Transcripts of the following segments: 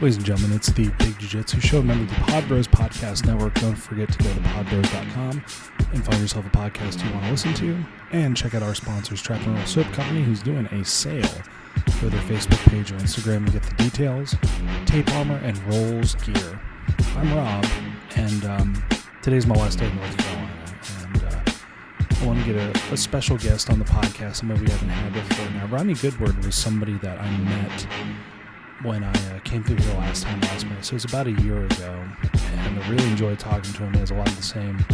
Ladies and gentlemen, it's the Big Jiu-Jitsu Show, member of the Pod Bros Podcast Network. Don't forget to go to podbros.com and find yourself a podcast you want to listen to. And check out our sponsors, Trap and Roll Soap Company, who's doing a sale. Go to their Facebook page or Instagram to get the details. Tape Armor and Rolls Gear. I'm Rob, and today's my last day in North Carolina. And I want to get a special guest on the podcast, somebody we haven't had before. Now, Rodney Goodword was somebody that I met when I came through here last May. So it was about a year ago, and I really enjoyed talking to him. He has a lot of the same,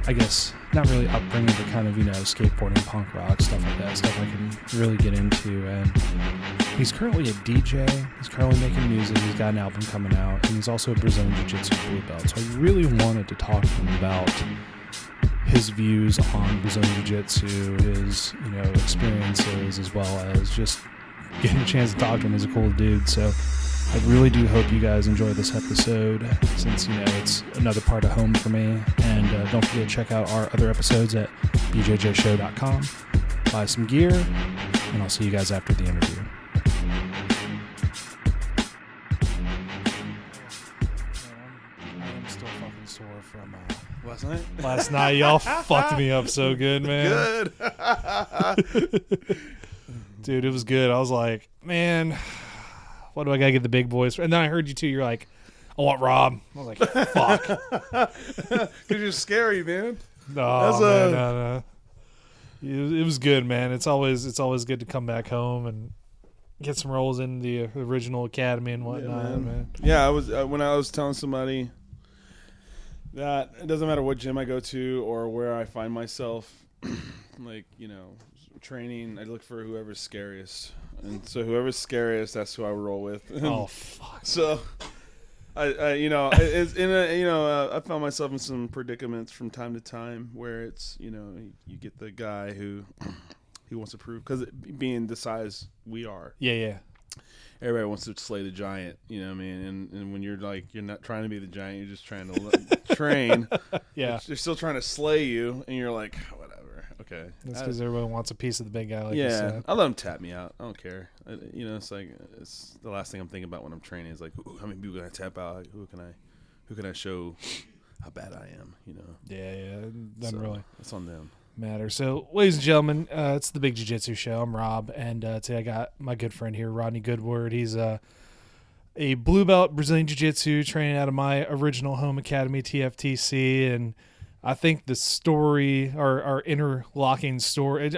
I guess, not really upbringing, but kind of, skateboarding, punk rock, stuff like that, stuff I can really get into. And he's currently a DJ. He's currently making music. He's got an album coming out, and he's also a Brazilian Jiu-Jitsu blue belt. So I really wanted to talk to him about his views on Brazilian Jiu-Jitsu, his, experiences, as well as just getting a chance to talk to him. He's a cool dude. So I really do hope you guys enjoy this episode, since, it's another part of home for me. And don't forget to check out our other episodes at bjjshow.com. Buy some gear, and I'll see you guys after the interview. I'm still fucking sore from last night. Last night, y'all fucked me up so good, man. Good. Dude, it was good. I was like, man, what do I got to get the big boys for? And then I heard you too. You're like, I want Rob. I was like, fuck. Because you're scary, man. No. It was good, man. It's always good to come back home and get some rolls in the original academy and whatnot, man. Yeah, I was when I was telling somebody that it doesn't matter what gym I go to or where I find myself, training, I look for whoever's scariest, and so whoever's scariest, that's who I roll with. Oh fuck! So, I found myself in some predicaments from time to time where it's you get the guy who wants to prove, because being the size we are, yeah. Everybody wants to slay the giant, you know what I mean? And when you're not trying to be the giant, you're just trying to train. Yeah, they're still trying to slay you, and you're like, whatever. Okay. That's because everyone wants a piece of the big guy. Like yeah, I let them tap me out. I don't care. It's the last thing I'm thinking about when I'm training is like, how many people can I tap out? Like, who can I show how bad I am? Yeah. Doesn't really. It's on them. Matter. So, ladies and gentlemen, it's the Big Jiu-Jitsu Show. I'm Rob, and today I got my good friend here, Rodney Goodword. He's a blue belt Brazilian Jiu-Jitsu training out of my original home academy, TFTC, and I think the story, our interlocking story,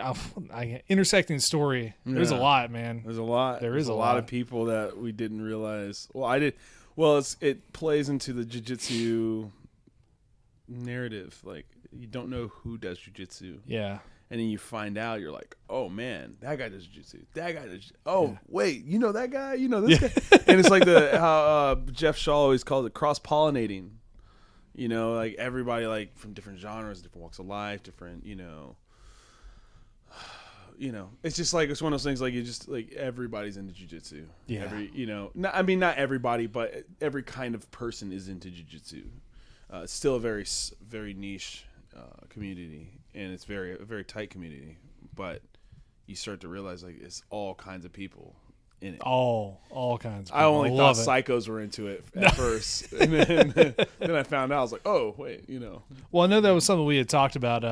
intersecting story, there's a lot, man. There's a lot. There's a lot of people that we didn't realize. Well, I did. Well, it plays into the jiu-jitsu narrative. Like, you don't know who does jiu-jitsu. Yeah. And then you find out, you're like, oh, man, that guy does jiu-jitsu. That guy does wait, you know that guy? You know this guy? And it's like how Jeff Shaw always calls it cross-pollinating. Like everybody, like from different genres, different walks of life, different, it's just like, it's one of those things, like, you just, like, everybody's into jiu-jitsu. Yeah. Not everybody, but every kind of person is into jiu-jitsu. It's still a very, very niche community, and it's a very tight community, but you start to realize, like, it's all kinds of people in it. All kinds of people. I only thought psychos were into it at first, and then I found out, I was like, oh wait, Well, I know that was something we had talked about.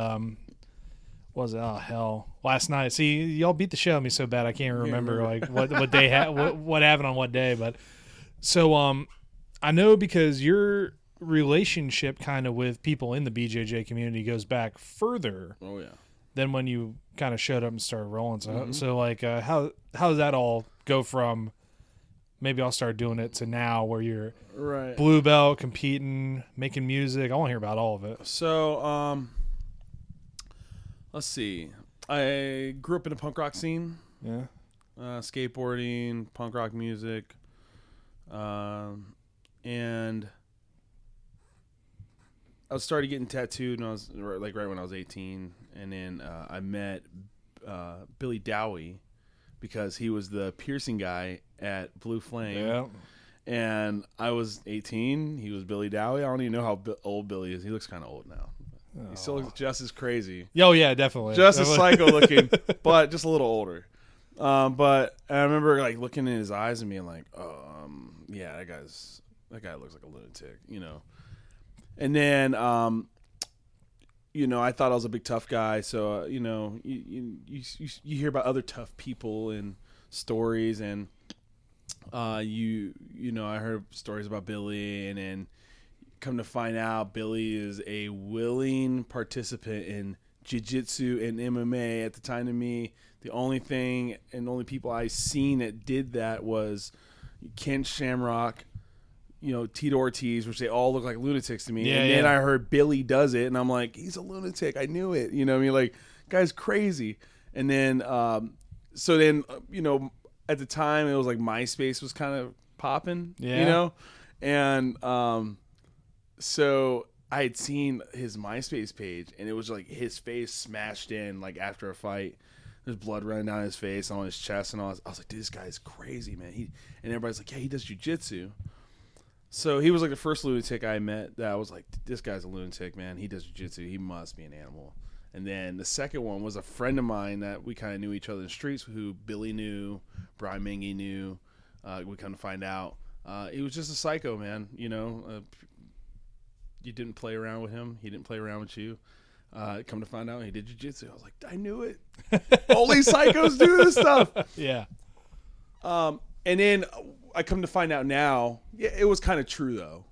Last night. See, y'all beat the shit out of me so bad I can't remember like what day what happened on what day. But so I know, because your relationship kind of with people in the BJJ community goes back further. Oh yeah. Than when you kind of showed up and started rolling. So like, how does that all go from maybe I'll start doing it to now where you're right blue belt, competing, making music? I want to hear about all of it. So let's see. I grew up in a punk rock scene. Yeah. Skateboarding, punk rock music, and I started getting tattooed when I was right when I was 18, and then I met Billy Dowie because he was the piercing guy at Blue Flame. Yeah. And I was 18. He was Billy Dowie. I don't even know how old Billy is. He looks kind of old now. Oh. He still looks just as crazy. Oh, yeah, definitely. Just as psycho looking, but just a little older. But I remember like looking in his eyes and being like, oh, yeah, that guy looks like a lunatic, you know. And then, you know, I thought I was a big tough guy, so you know, you hear about other tough people and stories, and you know, I heard stories about Billy, and then come to find out, Billy is a willing participant in jiu-jitsu and MMA. At the time, to me, the only thing and only people I seen that did that was Kent Shamrock, you know, Tito Ortiz, which they all look like lunatics to me. Yeah, and then I heard Billy does it, and I'm like, he's a lunatic. I knew it. You know what I mean? Like, guy's crazy. And then, so then, you know, at the time, it was like MySpace was kind of popping, you know? And so I had seen his MySpace page, and it was like his face smashed in, like after a fight. There's blood running down his face, on his chest, and all. I was like, dude, this guy's crazy, man. And everybody's like, yeah, he does jiu-jitsu. So he was like the first lunatic I met that I was like, this guy's a lunatic, man. He does jiu-jitsu. He must be an animal. And then the second one was a friend of mine that we kind of knew each other in the streets, who Billy knew, Brian Mengi knew. We come to find out. He was just a psycho, man. You know, you didn't play around with him. He didn't play around with you. Come to find out, he did jiu-jitsu. I was like, I knew it. Only psychos do this stuff. Yeah. And then I come to find out now, yeah, it was kind of true, though,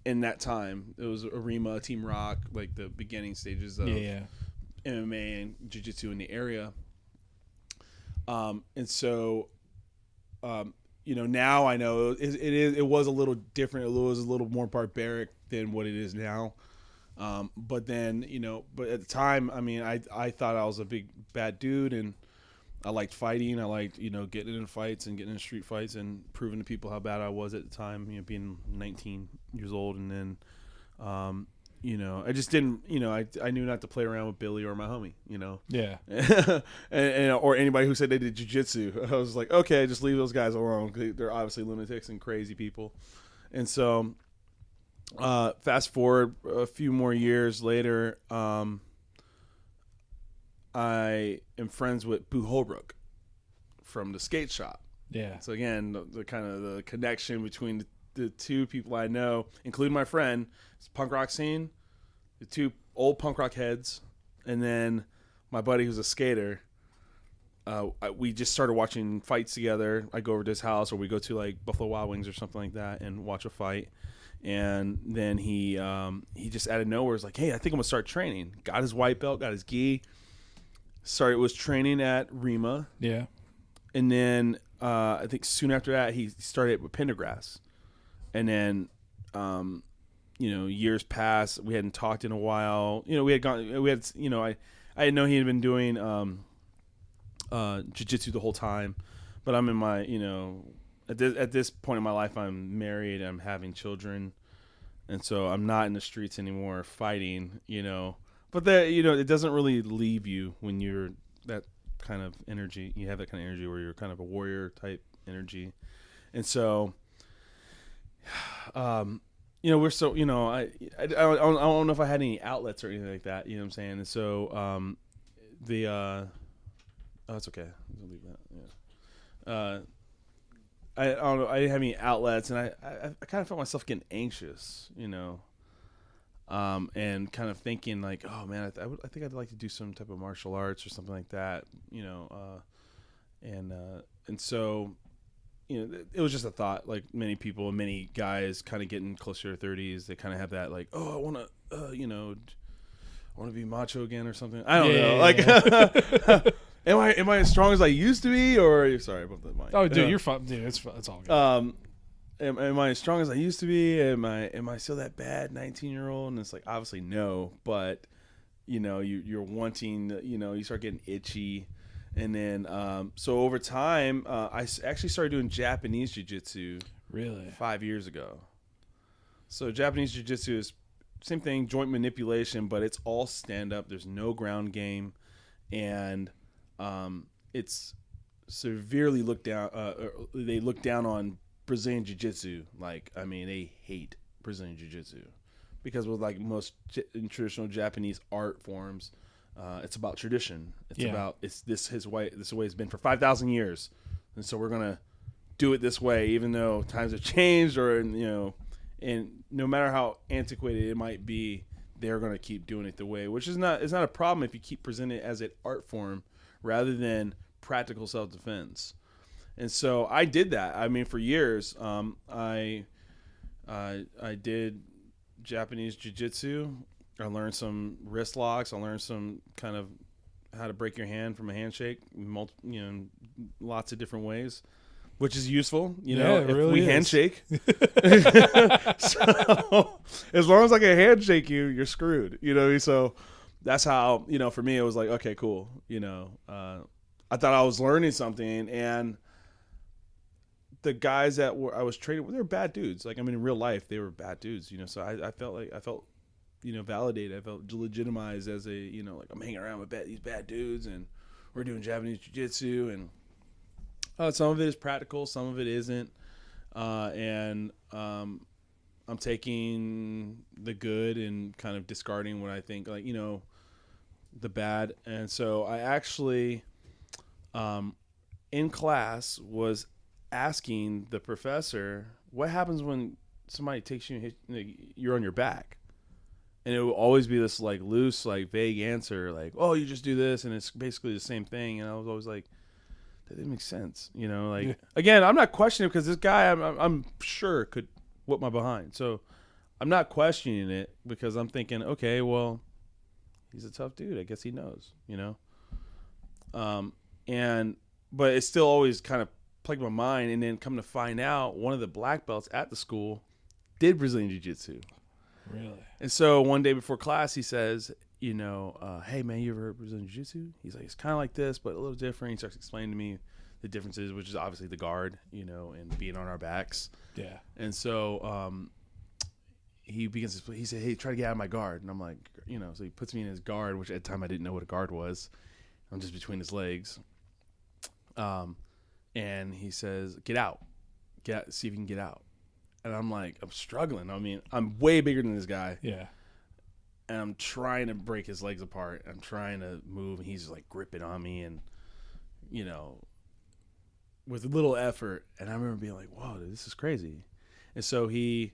in that time. It was Arima, Team Rock, like the beginning stages of MMA and jiu-jitsu in the area. And so, you know, now I know it was a little different. It was a little more barbaric than what it is now. But then, you know, but at the time, I mean, I thought I was a big bad dude, and I liked fighting. I liked, you know, getting in fights and getting in street fights and proving to people how bad I was at the time, you know, being 19 years old. And then, you know, I just didn't, you know, I knew not to play around with Billy or my homie, you know. Yeah. and or anybody who said they did jiu-jitsu. I was like, okay, just leave those guys alone. They're obviously lunatics and crazy people. And so, fast forward a few more years later, I am friends with Boo Holbrook from the skate shop. Yeah. So again, the kind of the connection between the two people I know, including my friend, it's punk rock scene, the two old punk rock heads, and then my buddy who's a skater. We just started watching fights together. I go over to his house, or we go to like Buffalo Wild Wings or something like that and watch a fight. And then he just out of nowhere was like, hey, I think I'm gonna start training. Got his white belt, got his gi. Was training at Rima. Yeah. And then I think soon after that he started with Pendergrass. And then you know, years passed. We hadn't talked in a while. You know, I didn't know he had been doing jiu-jitsu the whole time. But I'm in my, you know, at this point in my life, I'm married, I'm having children, and so I'm not in the streets anymore fighting, you know. But that, you know, it doesn't really leave you when you're that kind of energy. You have that kind of energy where you're kind of a warrior type energy. And so, you know, we're so, you know, I don't know if I had any outlets or anything like that, you know what I'm saying? And so, oh, it's okay. I'll leave that. Yeah. I don't know. I didn't have any outlets, and I kind of felt myself getting anxious, you know, and kind of thinking like, oh man, I think I'd like to do some type of martial arts or something like that, you know, and so, you know, it was just a thought. Like many people, many guys, kind of getting closer to 30s, they kind of have that like, oh, I want to, you know, I want to be macho again or something. I don't know, like. Am I as strong as I used to be, or sorry about the mic? Oh, dude, you're fine. Dude, it's all good. Am I as strong as I used to be? Am I still that bad 19-year-old? And it's like obviously no, but you know you're wanting, you know, you start getting itchy, and then so over time I actually started doing Japanese jiu-jitsu. Really? 5 years ago. So Japanese jiu-jitsu is same thing, joint manipulation, but it's all stand up. There's no ground game, and it's severely looked down. They look down on Brazilian jiu-jitsu. Like, I mean, they hate Brazilian jiu-jitsu because with like most traditional Japanese art forms, it's about tradition. It's about this is the way it's been for 5,000 years, and so we're gonna do it this way, even though times have changed, or and no matter how antiquated it might be, they're going to keep doing it the way, which is not a problem if you keep presenting it as an art form rather than practical self-defense. And so I did that. I mean, for years, I did Japanese jiu-jitsu. I learned some wrist locks. I learned some kind of how to break your hand from a handshake, lots of different ways, which is useful, if really we is. Handshake. So as long as I can handshake you, you're screwed, So that's how, for me, it was like, okay, cool. I thought I was learning something, and the guys that I was training with, they were bad dudes. Like, I mean, in real life, they were bad dudes, So I felt validated. I felt legitimized as a, like I'm hanging around with these bad dudes, and we're doing Japanese jiu-jitsu, and some of it is practical, some of it isn't. And I'm taking the good and kind of discarding what I think, like, the bad. And so I actually, in class, was asking the professor, what happens when somebody takes you and you're on your back? And it will always be this like loose, like vague answer, like, "Oh, you just do this," and it's basically the same thing. And I was always like, "That didn't make sense," Again, I'm not questioning it because this guy, I'm sure could whip my behind. So I'm not questioning it because I'm thinking, okay, well, he's a tough dude. I guess he knows, But it still always kind of plagued my mind. And then come to find out, one of the black belts at the school did Brazilian Jiu-Jitsu. Really? And so one day before class, he says, hey, man, you ever heard of Brazilian Jiu-Jitsu? He's like, it's kind of like this, but a little different. He starts explaining to me the differences, which is obviously the guard, and being on our backs. Yeah. And so he said, hey, try to get out of my guard. And I'm like, so he puts me in his guard, which at the time I didn't know what a guard was. I'm just between his legs. And he says, get out, see if you can get out. And I'm like, I'm struggling. I mean, I'm way bigger than this guy. Yeah. And I'm trying to break his legs apart. I'm trying to move, and he's like gripping on me, and with a little effort. And I remember being like, "Whoa, dude, this is crazy." And so he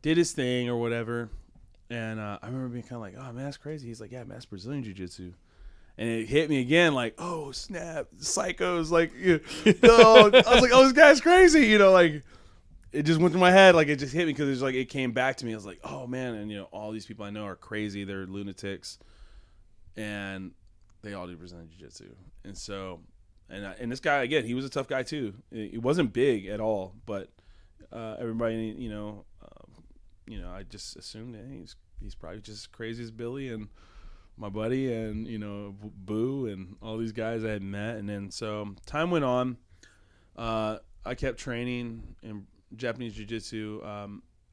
did his thing or whatever. And I remember being kind of like, "Oh man, that's crazy." He's like, "Yeah, man, that's Brazilian Jiu-Jitsu." And it hit me again, like, "Oh snap, psychos!" Like, I was like, "Oh, this guy's crazy," like. It just went through my head, like it just hit me because it came back to me. I was like, oh man, and all these people I know are crazy, they're lunatics, and they all do Brazilian Jiu-Jitsu. And so, and this guy again, he was a tough guy too. He wasn't big at all, but everybody, I just assumed that he's probably just as crazy as Billy and my buddy and Boo and all these guys I had met. And then so time went on. I kept training in Japanese Jiu-Jitsu.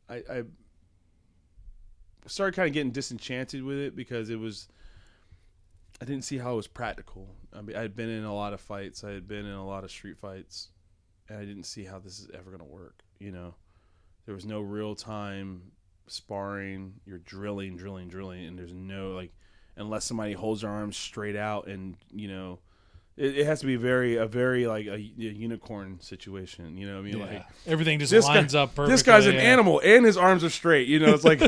I started kind of getting disenchanted with it because I didn't see how it was practical. I mean, I had been in a lot of fights. I had been in a lot of street fights, and I didn't see how this is ever going to work. There was no real time sparring. You're drilling, and there's no unless somebody holds their arms straight out and It has to be a very like a unicorn situation, what I mean? Yeah. Like everything just lines up perfectly. This guy's an animal, and his arms are straight. It's like,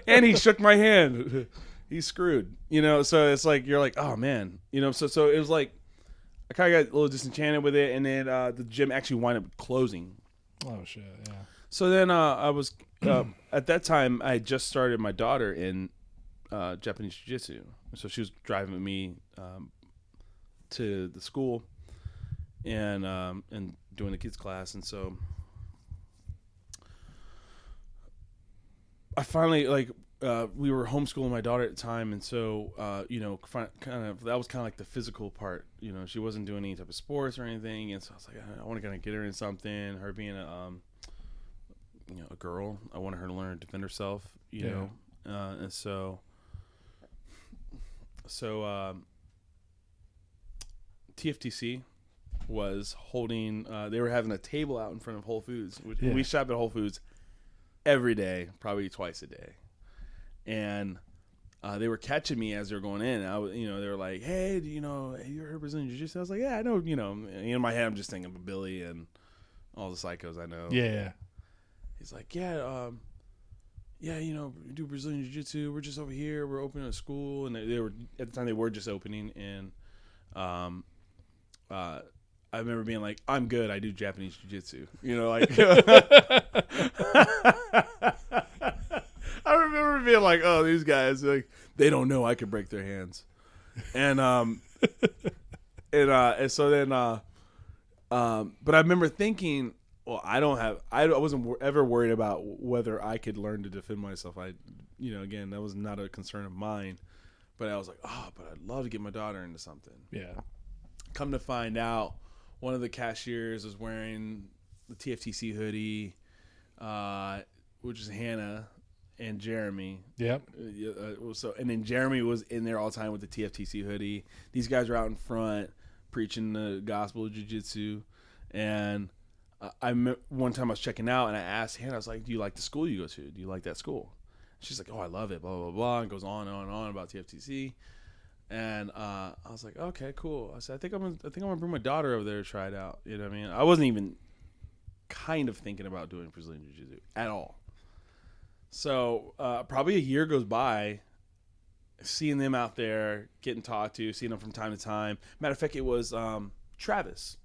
and he shook my hand. He's screwed. So it's like you're like, oh man, So it was like I kind of got a little disenchanted with it, and then the gym actually wound up closing. Oh shit! Yeah. So then I was at that time I had just started my daughter in Japanese Jiu-Jitsu, so she was driving with me. To the school and doing the kids class, and so I finally we were homeschooling my daughter at the time, and so kind of that was kind of like the physical part. She wasn't doing any type of sports or anything, and so I was like, I want to kind of get her in something. Her being a girl, I wanted her to learn to defend herself. And so TFTC was holding they were having a table out in front of Whole Foods. We shop at Whole Foods every day, probably twice a day. And they were catching me as they were going in. And I was, they were like, "Hey, you heard Brazilian Jiu-Jitsu?" I was like, "Yeah, I know." In my head, I'm just thinking of Billy and all the psychos I know. Yeah. He's like, "Yeah, we do Brazilian Jiu-Jitsu. We're just over here. We're opening a school." And they were at the time they were just opening. And I remember being like, "I'm good. I do Japanese Jiu-Jitsu." I remember being like, "Oh, these guys, like, they don't know I could break their hands," and so then, but I remember thinking, well, I wasn't ever worried about whether I could learn to defend myself. Again, that was not a concern of mine, but I was like, oh, but I'd love to get my daughter into something. Yeah. Come to find out, one of the cashiers was wearing the TFTC hoodie, which is Hannah and Jeremy. Yep. And then Jeremy was in there all the time with the TFTC hoodie. These guys are out in front preaching the gospel of jiu-jitsu. And one time I was checking out and I asked Hannah, I was like, "Do you like the school you go to? Do you like that school?" She's like, "Oh, I love it, blah, blah, blah," and goes on and on and on about TFTC. And I was like, "Okay, cool." I said, I think I'm gonna bring my daughter over there to try it out. You know what I mean? I wasn't even kind of thinking about doing Brazilian Jiu-Jitsu at all. So probably a year goes by, seeing them out there, getting talked to, seeing them from time to time. Matter of fact, it was Travis.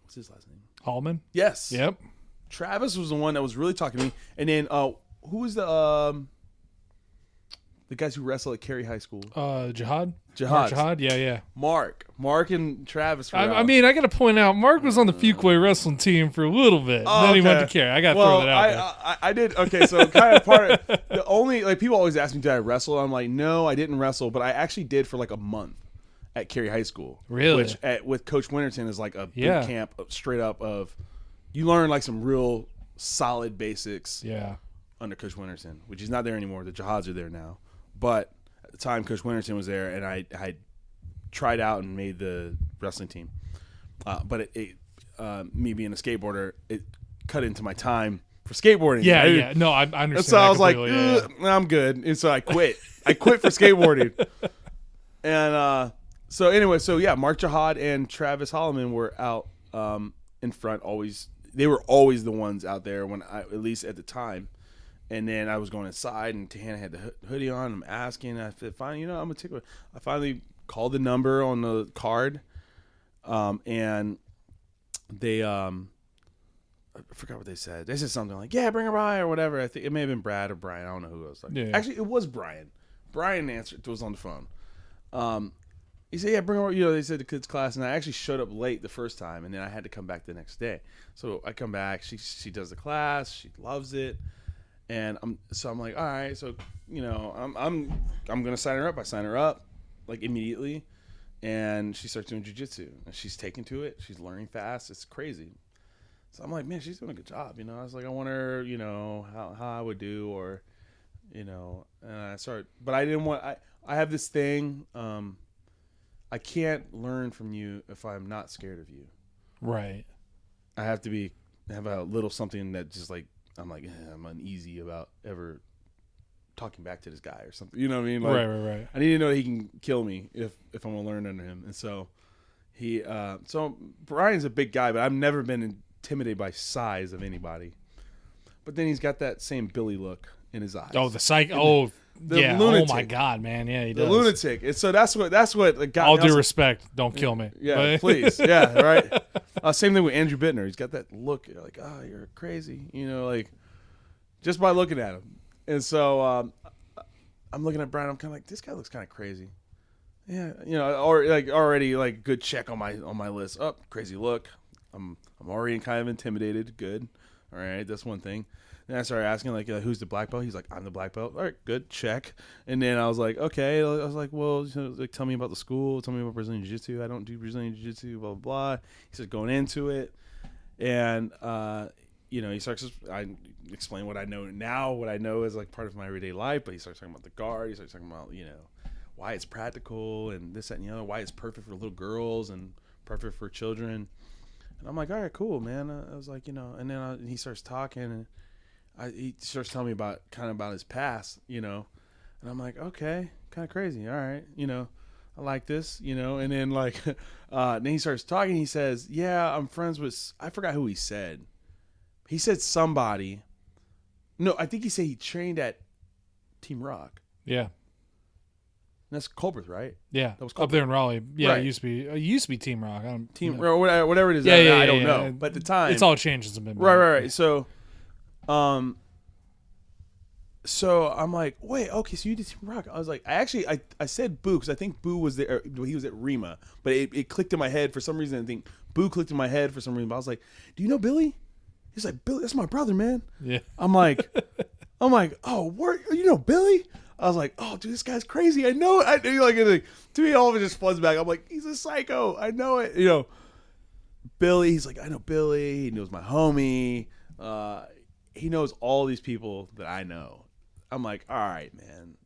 What's his last name? Hallman? Yes. Yep. Travis was the one that was really talking to me. And then who was the guys who wrestle at Cary High School? Jihad? Jihad. Jihad? Yeah. Mark and Travis. I mean, I got to point out, Mark was on the Fuquay wrestling team for a little bit. Then he went to Cary. I got to throw that out there. I did. Okay, so kind of part of the only, like, people always ask me, did I wrestle? I'm like, no, I didn't wrestle, but I actually did for like a month at Cary High School. Really? Which with Coach Winterton is like a boot camp straight up of, you learn like some real solid basics. Yeah. Under Coach Winterton, which is not there anymore. The Jihads are there now. But at the time, Coach Winterton was there, and I tried out and made the wrestling team. But me being a skateboarder, it cut into my time for skateboarding. Yeah. No, I understand. And so I was like, I'm good. And so I quit. I quit for skateboarding. And so anyway, Mark Jihad and Travis Holloman were out in front always. They were always the ones out there at least at the time. And then I was going inside, and Hannah had the hoodie on. I'm asking. I said, "Finally, I'm a tickler." I finally called the number on the card, and they, I forgot what they said. They said something like, "Yeah, bring her by," or whatever. I think it may have been Brad or Brian. I don't know who it was. Actually, it was Brian. Brian answered. Was on the phone. He said, "Yeah, bring her." They said the kids' class, and I actually showed up late the first time, and then I had to come back the next day. So I come back. She does the class. She loves it. And I'm like, all right, so I'm gonna sign her up. I sign her up like immediately, and she starts doing jiu-jitsu, and she's taking to it. She's learning fast. It's crazy. So I'm like, man, she's doing a good job. I was like, I want her, how I would do, or, and I started, but I didn't want. I have this thing. I can't learn from you if I'm not scared of you. Right. I have to have a little something that just like. I'm like, I'm uneasy about ever talking back to this guy or something. You know what I mean? Like, right. I need to know that he can kill me if I'm gonna learn under him. And so so Brian's a big guy, but I've never been intimidated by size of anybody. But then he's got that same Billy look in his eyes. Oh, the psych. Oh, yeah. Lunatic. Oh my God, man. Yeah, he does. The lunatic. And so that's what got. All due respect, don't kill me. Yeah, please. Yeah, right. Same thing with Andrew Bittner. He's got that look. You're like, oh, you're crazy. Like just by looking at him. And so I'm looking at Brian. I'm kind of like, this guy looks kind of crazy. Yeah, or like already like good check on my list. Oh, crazy look. I'm already kind of intimidated. Good. All right, that's one thing. Then I started asking, like, who's the black belt? He's like, I'm the black belt. All right, good, check. And then I was like, okay. I was like, well, like, tell me about the school. Tell me about Brazilian Jiu-Jitsu. I don't do Brazilian Jiu-Jitsu, blah, blah, blah. He said, going into it. And, he starts, I explain what I know now, what I know is, like, part of my everyday life. But he starts talking about the guard. He starts talking about, why it's practical and this, that, and the other. Why it's perfect for little girls and perfect for children. And I'm like, all right, cool, man. I was like, and then he starts talking and he starts telling me about his past, And I'm like, okay, kind of crazy. All right, I like this, And then like, then he starts talking. He says, yeah, I'm friends with. I forgot who he said. He said somebody. No, I think he said he trained at Team Rock. Yeah. And that's Culbreth, right? Yeah, that was up there in Raleigh. Yeah, right. It used to be Team Rock. Or whatever it is. I don't know. But at the time, it's all changed since I've been right. So, so I'm like, wait, okay, so you did Team Rock. I was like, I said Boo because I think Boo was there. He was at Rima, but it clicked in my head for some reason. I think Boo clicked in my head for some reason. But I was like, do you know Billy? He's like, Billy, that's my brother, man. Yeah. I'm like, oh, you know Billy? I was like, oh, dude, this guy's crazy. I know it. To me, all of it just floods back. I'm like, he's a psycho. I know it. Billy, he's like, I know Billy. He knows my homie. He knows all these people that I know. I'm like, all right, man.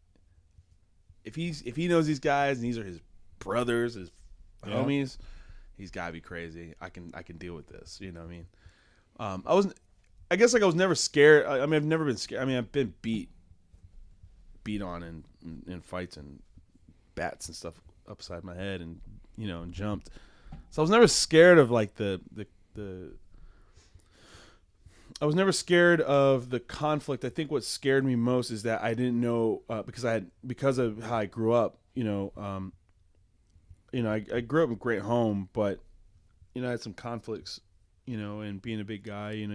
If he knows these guys and these are his brothers, his homies, he's gotta be crazy. I can deal with this. You know what I mean? I guess I was never scared. I mean, I've never been scared. I mean, I've been beat on in fights and bats and stuff upside my head and and jumped. So I was never scared of like I was never scared of the conflict. I think what scared me most is that I didn't know because of how I grew up. I grew up in a great home, but I had some conflicts. And being a big guy,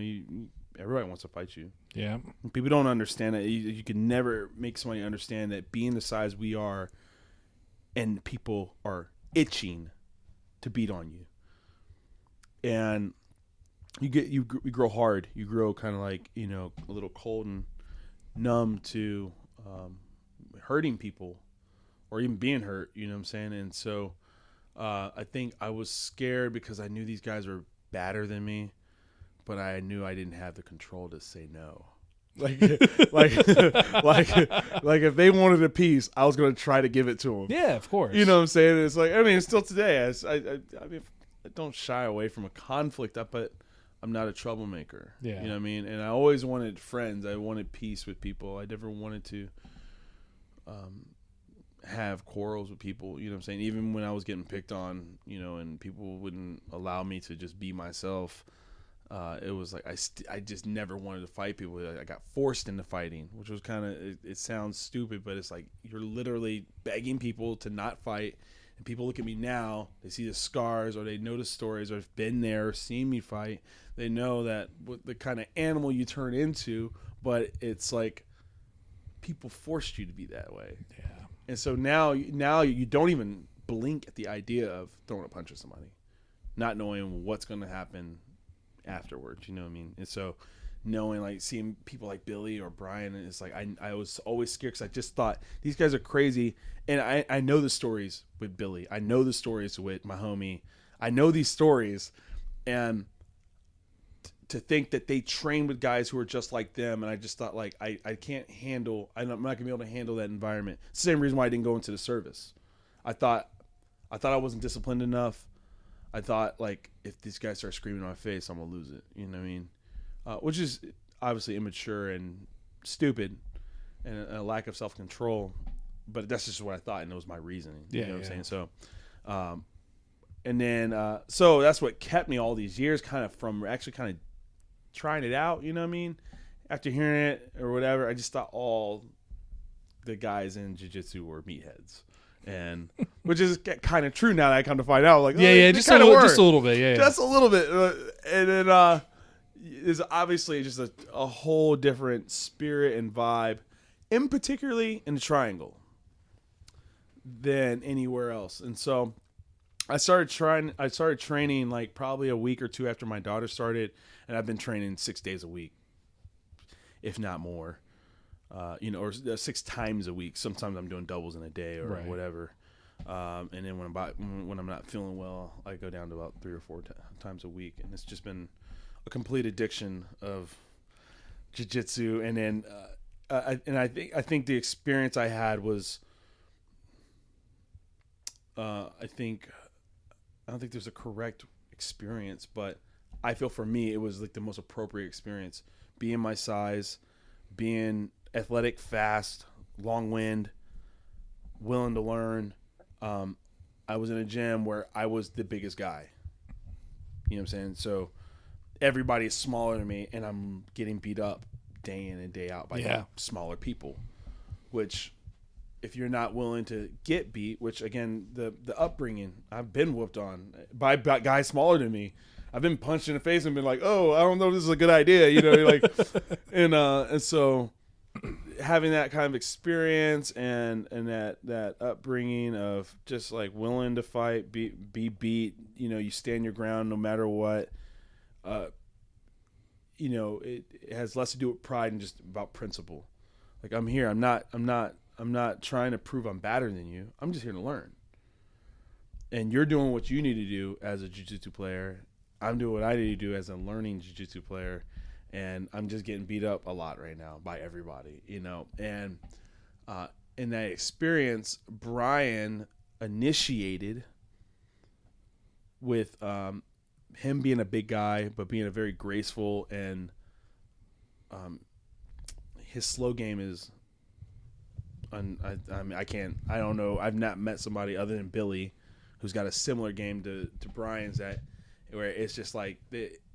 everybody wants to fight you. Yeah. People don't understand that. You can never make somebody understand that being the size we are, and people are itching to beat on you, and you grow hard. You grow kind of like a little cold and numb to hurting people, or even being hurt. You know what I'm saying? And so I think I was scared because I knew these guys were badder than me, but I knew I didn't have the control to say no. Like if they wanted a piece, I was going to try to give it to them. Yeah, of course. You know what I'm saying? It's like, I mean, still today, I mean, I don't shy away from a conflict, but I'm not a troublemaker. Yeah. You know what I mean? And I always wanted friends. I wanted peace with people. I never wanted to have quarrels with people. You know what I'm saying? Even when I was getting picked on, and people wouldn't allow me to just be myself. It was like I just never wanted to fight people. I got forced into fighting, which was kind of it sounds stupid, but it's like you're literally begging people to not fight. And people look at me now, they see the scars, or they know the stories, or have been there, or seen me fight. They know that what the kind of animal you turn into, but it's like people forced you to be that way. Yeah. And so now you don't even blink at the idea of throwing a punch at somebody, not knowing what's going to happen afterwards. You know what I mean? And so knowing, like, seeing people like Billy or Brian, it's like I was always scared because I just thought these guys are crazy. And I know the stories with Billy. I know the stories with my homie. I know these stories. And to think that they train with guys who are just like them, and I just thought, like, I can't handle, I'm not going to be able to handle that environment. It's the same reason why I didn't go into the service. I thought I wasn't disciplined enough. I thought, like, if these guys start screaming in my face, I'm going to lose it. You know what I mean? Which is obviously immature and stupid and a lack of self-control. But that's just what I thought, and it was my reasoning. You know what I'm saying? So, and then, so that's what kept me all these years kind of from actually kind of trying it out. You know what I mean? After hearing it or whatever, I just thought all the guys in jiu-jitsu were meatheads. And which is kind of true now that I come to find out. Like, just a little bit, just a little bit. And then is obviously just a whole different spirit and vibe, in particularly in the triangle, than anywhere else. And so I started training like probably a week or two after my daughter started, and I've been training 6 days a week, if not more. Or 6 times a week. Sometimes I'm doing doubles in a day or whatever. And then when I'm not feeling well, I go down to about 3 or 4 times a week. And it's just been a complete addiction of jiu-jitsu. And then, I think the experience I had was, I don't think there's a correct experience, but I feel for me, it was like the most appropriate experience. Being my size, being athletic, fast, long wind, willing to learn. I was in a gym where I was the biggest guy. You know what I'm saying? So everybody is smaller than me, and I'm getting beat up day in and day out by smaller people. Which, if you're not willing to get beat, which again, the upbringing, I've been whooped on by guys smaller than me. I've been punched in the face and been like, oh, I don't know if this is a good idea, you know, like, and so having that kind of experience and that upbringing of just like willing to fight, be beat, you know, you stand your ground no matter what. You know, it has less to do with pride and just about principle. Like, I'm here. I'm not trying to prove I'm better than you. I'm just here to learn. And you're doing what you need to do as a jiu-jitsu player. I'm doing what I need to do as a learning jiu-jitsu player. And I'm just getting beat up a lot right now by everybody, you know. And in that experience, Brian initiated with him being a big guy, but being a very graceful, and his slow game is I don't know. I've not met somebody other than Billy who's got a similar game to Brian's, that where it's just like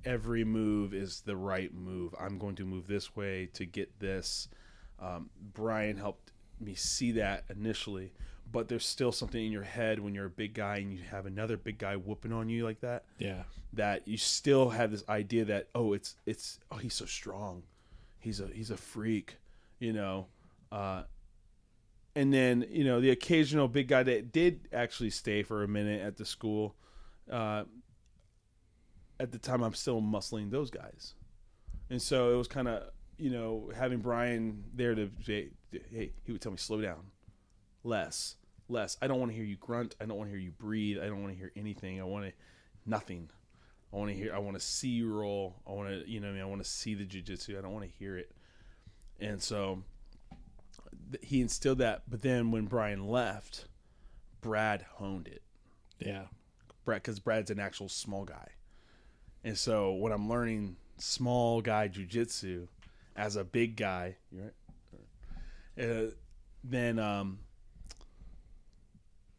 every move is the right move. I'm going to move this way to get this. Brian helped me see that initially, but there's still something in your head when you're a big guy and you have another big guy whooping on you like that. Yeah. That you still have this idea that, he's so strong. He's a freak, you know. And then, you know, the occasional big guy that did actually stay for a minute at the school. At the time, I'm still muscling those guys. And so it was kind of, you know, having Brian there to say, hey, he would tell me, slow down. Less. I don't want to hear you grunt. I don't want to hear you breathe. I don't want to hear anything. Nothing. I want to see you roll. I want to, you know what I mean? I want to see the jiu-jitsu. I don't want to hear it. And so he instilled that. But then when Brian left, Brad honed it. Yeah. Because Brad's an actual small guy. And so when I'm learning small guy jiu-jitsu as a big guy, you're right, then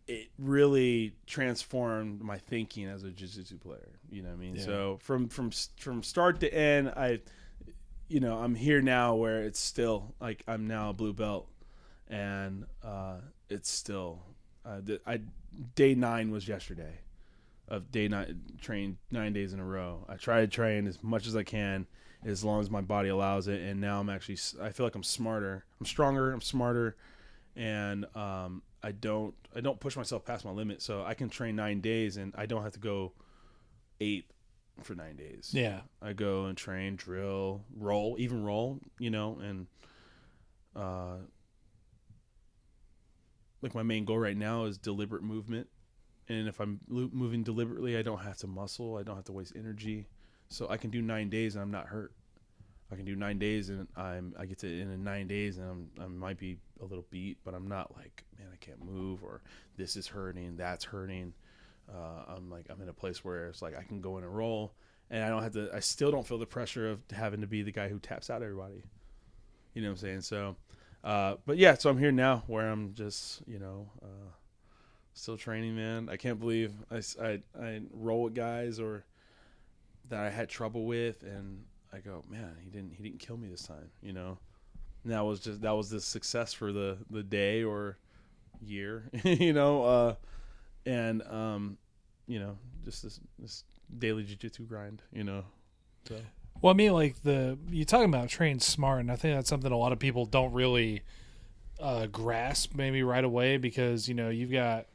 it really transformed my thinking as a jiu-jitsu player. You know what I mean? Yeah. So from start to end, I'm here now where it's still like I'm now a blue belt, and it's still day 9 was yesterday. Of day 9, trained 9 days in a row. I try to train as much as I can, as long as my body allows it. And now I feel like I'm smarter. I'm stronger. I'm smarter, and I don't push myself past my limit. So I can train 9 days, and I don't have to go 8 for 9 days. Yeah, I go and train, drill, roll, you know, and like my main goal right now is deliberate movement. And if I'm moving deliberately, I don't have to muscle. I don't have to waste energy. So I can do 9 days and I'm not hurt. I can do 9 days and I get to in 9 days and I might be a little beat, but I'm not like, man, I can't move, or this is hurting, that's hurting. I'm in a place where it's like I can go in and roll, and I still don't feel the pressure of having to be the guy who taps out everybody. You know what I'm saying? So, but yeah, so I'm here now where I'm just, you know, still training, man. I can't believe I roll with guys or that I had trouble with, and I go, man, he didn't kill me this time, you know. And that was the success for the day or year, you know, you know, just this daily jiu-jitsu grind, you know. So. Well, I mean, like you're talking about train smart, and I think that's something a lot of people don't really grasp maybe right away, because, you know, I've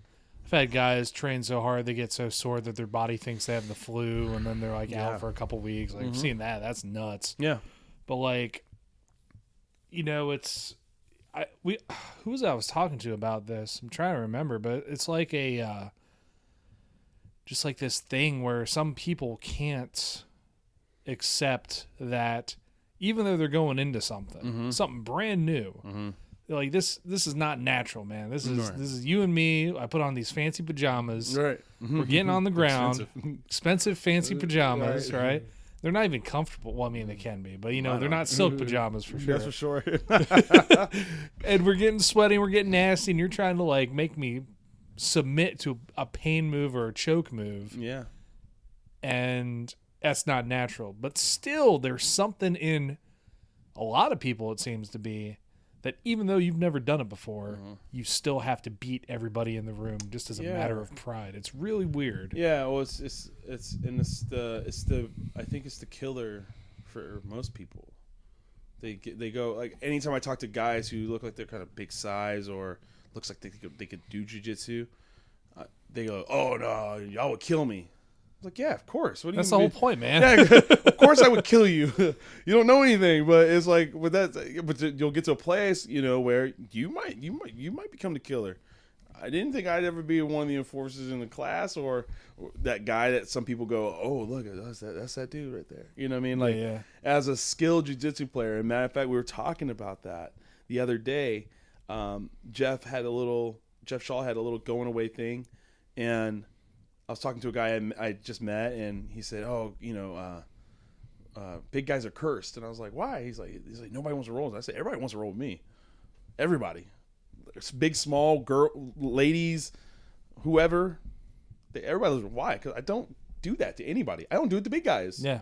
had guys train so hard they get so sore that their body thinks they have the flu, and then they're like out for a couple weeks. Like, I've seen that. That's nuts. Yeah. But like, you know, who was I was talking to about this? I'm trying to remember, but it's like just like this thing where some people can't accept that even though they're going into something brand new, like this is not natural, man. This is you and me. I put on these fancy pajamas. Right. We're getting on the ground. Expensive fancy pajamas, right? They're not even comfortable. Well, I mean, they can be, but they're not silk pajamas for sure. That's for sure. And we're getting sweaty, we're getting nasty, and you're trying to like make me submit to a pain move or a choke move. Yeah. And that's not natural. But still, there's something in a lot of people, it seems to be, that even though you've never done it before, you still have to beat everybody in the room just as a matter of pride. It's really weird. Yeah, well, it's I think it's the killer for most people. They go, like, anytime I talk to guys who look like they're kind of big size or looks like they could do jiu-jitsu, they go, "Oh no, y'all would kill me." I was like, yeah, of course. What do That's the whole point, man. Yeah, of course I would kill you. You don't know anything, but it's like but you'll get to a place, where you might become the killer. I didn't think I'd ever be one of the enforcers in the class or that guy that some people go, "Oh, look, that's that dude right there." You know what I mean? Like, as a skilled jiu-jitsu player, and matter of fact, we were talking about that the other day. Jeff Shaw had a little going away thing, and I was talking to a guy I just met, and he said, "Oh, big guys are cursed." And I was like, "Why?" He's like, "Nobody wants to roll with us." I said, "Everybody wants to roll with me. Everybody, big, small, girl, ladies, whoever. Everybody. Why? Because I don't do that to anybody. I don't do it to big guys. Yeah.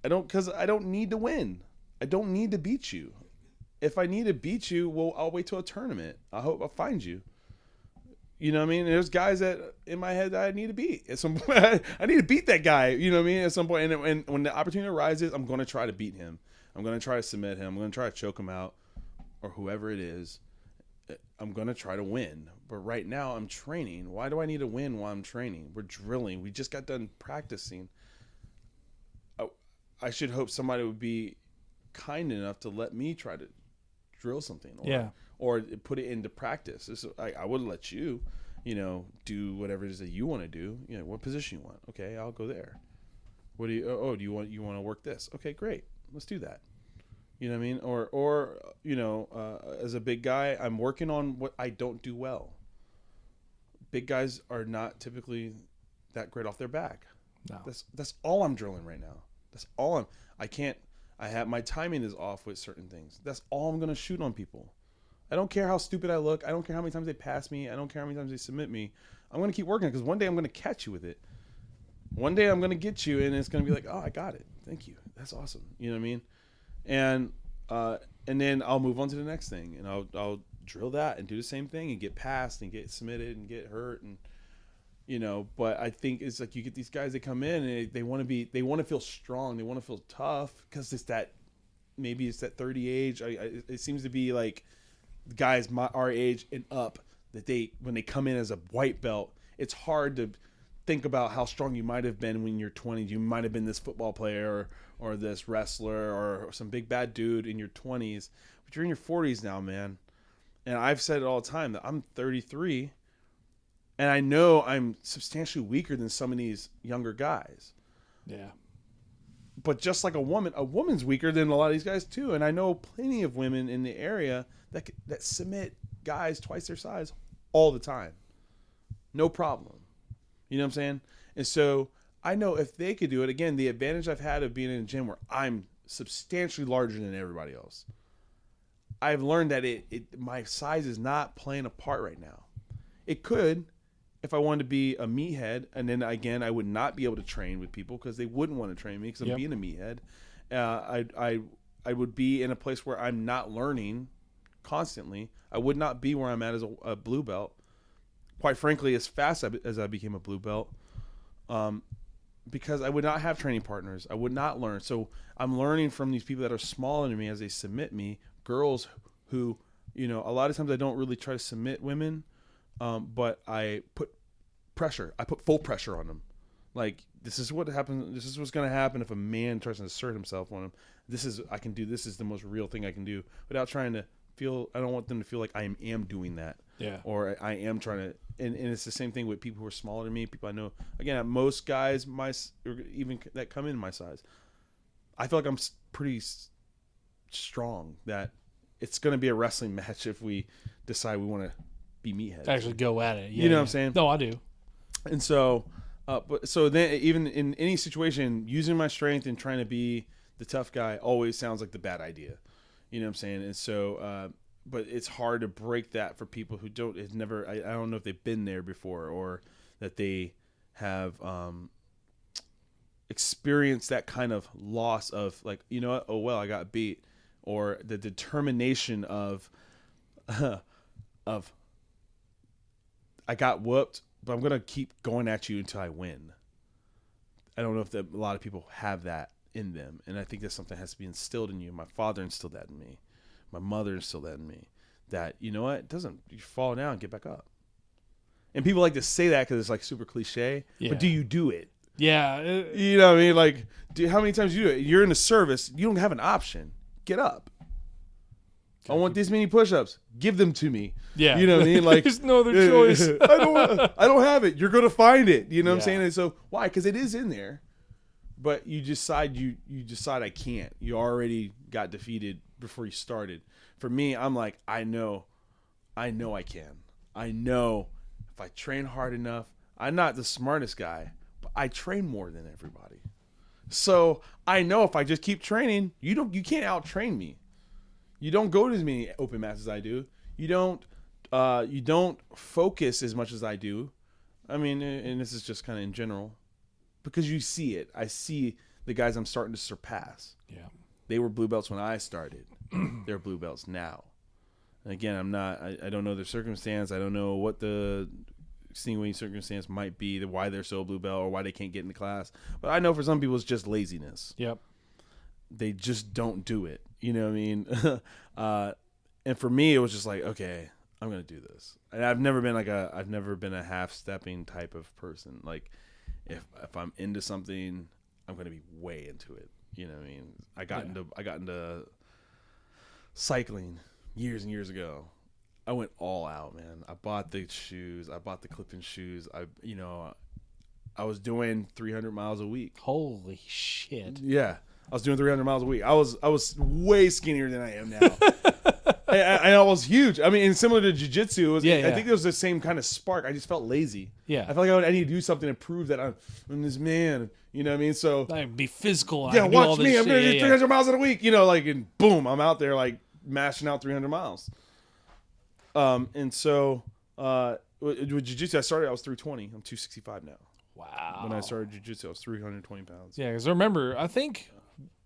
Because I don't need to win. I don't need to beat you. If I need to beat you, well, I'll wait till a tournament. I hope I'll find you." You know what I mean? There's guys that in my head that I need to beat at some point. I need to beat that guy. You know what I mean? At some point, and when the opportunity arises, I'm going to try to beat him. I'm going to try to submit him. I'm going to try to choke him out, or whoever it is. I'm going to try to win. But right now, I'm training. Why do I need to win while I'm training? We're drilling. We just got done practicing. I should hope somebody would be kind enough to let me try to drill something. Or put it into practice. I would let you, do whatever it is that you want to do. What position you want? Okay, I'll go there. What do you? Oh, do you want to work this? Okay, great. Let's do that. You know what I mean? Or as a big guy, I'm working on what I don't do well. Big guys are not typically that great off their back. No. That's all I'm drilling right now. That's all I can't. I have my timing is off with certain things. That's all I'm gonna shoot on people. I don't care how stupid I look. I don't care how many times they pass me. I don't care how many times they submit me. I'm going to keep working because one day I'm going to catch you with it. One day I'm going to get you, and it's going to be like, "Oh, I got it. Thank you. That's awesome." You know what I mean? And then I'll move on to the next thing, and I'll drill that and do the same thing and get passed and get submitted and get hurt, and But I think it's like you get these guys that come in and they want to feel strong. They want to feel tough because maybe it's that 30 age. It seems to be like guys our age and up that when they come in as a white belt, it's hard to think about how strong you might have been when you're 20. You might have been this football player or this wrestler or some big bad dude in your 20s, but you're in your 40s now, man. And I've said it all the time that I'm 33 and I know I'm substantially weaker than some of these younger guys. Yeah. But just like a woman's weaker than a lot of these guys too. And I know plenty of women in the area that submit guys twice their size all the time. No problem. You know what I'm saying? And so I know if they could do it, again, the advantage I've had of being in a gym where I'm substantially larger than everybody else. I've learned that my size is not playing a part right now. It could if I wanted to be a meathead, and then again, I would not be able to train with people because they wouldn't want to train me because I'm being a meathead. I would be in a place where I'm not learning constantly. I would not be where I'm at as a blue belt. Quite frankly, as fast as I became a blue belt, because I would not have training partners. I would not learn. So I'm learning from these people that are smaller than me as they submit me, girls who, a lot of times I don't really try to submit women, but I put pressure. I put full pressure on them. Like, this is what happens. This is what's going to happen if a man tries to assert himself on him. I can do. This is the most real thing I can do without trying to feel. I don't want them to feel like I am doing that. Yeah. Or I am trying to. And it's the same thing with people who are smaller than me. People I know. Again, most guys, even that come in my size, I feel like I'm pretty strong. That it's going to be a wrestling match if we decide we want to be meatheads. Actually, go at it. You know what I'm saying? No, I do. And so But so then, even in any situation, using my strength and trying to be the tough guy always sounds like the bad idea. You know what I'm saying? And so, but it's hard to break that for people who don't. It's never. I don't know if they've been there before or that they have experienced that kind of loss of like, you know what? Oh well, I got beat, or the determination of I got whooped, but I'm gonna keep going at you until I win. I don't know if a lot of people have that in them, and I think that's something that has to be instilled in you. My father instilled that in me. My mother instilled that in me. That, you know what? It doesn't. You fall down and get back up. And people like to say that because it's like super cliche. Yeah. But do you do it? Yeah. You know what I mean? Like, how many times do you do it? You're in the service. You don't have an option. Get up. I want this many push-ups. Give them to me. Yeah. You know what I mean? Like, there's no other choice. I don't have it. You're going to find it. You know what I'm saying? And so why? Because it is in there. But you decide I can't. You already got defeated before you started. For me, I'm like, I know I can. I know if I train hard enough. I'm not the smartest guy, but I train more than everybody. So I know if I just keep training, you can't out-train me. You don't go to as many open mats as I do. You don't focus as much as I do. I mean, and this is just kind of in general, because you see it. I see the guys I'm starting to surpass. Yeah, they were blue belts when I started. They're blue belts now. And again, I don't know their circumstance. I don't know what the extenuating circumstance might be, why they're so blue belt or why they can't get into class. But I know for some people it's just laziness. Yep. They just don't do it. You know what I mean? And for me, it was just like, okay, I'm going to do this. And I've never been a half-stepping type of person. Like, if I'm into something, I'm going to be way into it. You know what I mean? I got into cycling years and years ago. I went all out, man. I bought the shoes. I bought the clip-in shoes. I was doing 300 miles a week. Holy shit. Yeah. I was doing 300 miles a week. I was way skinnier than I am now. I was huge. I mean, and similar to jiu-jitsu, I think it was the same kind of spark. I just felt lazy. Yeah. I felt like I need to do something to prove that I'm this man. You know what I mean? So I'd be physical. Yeah, watch me. I'm going to do 300 miles in a week. You know, like, and boom, I'm out there like mashing out 300 miles. And so with jiu-jitsu, I was 320. I'm 265 now. Wow. When I started jiu-jitsu, I was 320 pounds. Yeah, because I remember, I think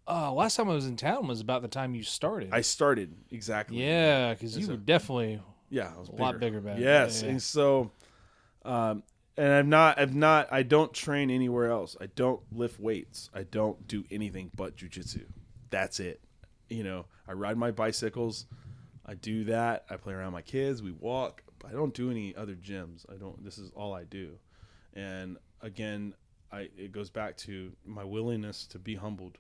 last time I was in town was about the time you started. I started, exactly. Yeah, because you were definitely I was a lot bigger back then. Yes, yeah. And so, and I don't train anywhere else. I don't lift weights. I don't do anything but jiu-jitsu. That's it. You know, I ride my bicycles. I do that. I play around my kids. We walk. But I don't do any other gyms. This is all I do. And again, it goes back to my willingness to be humbled,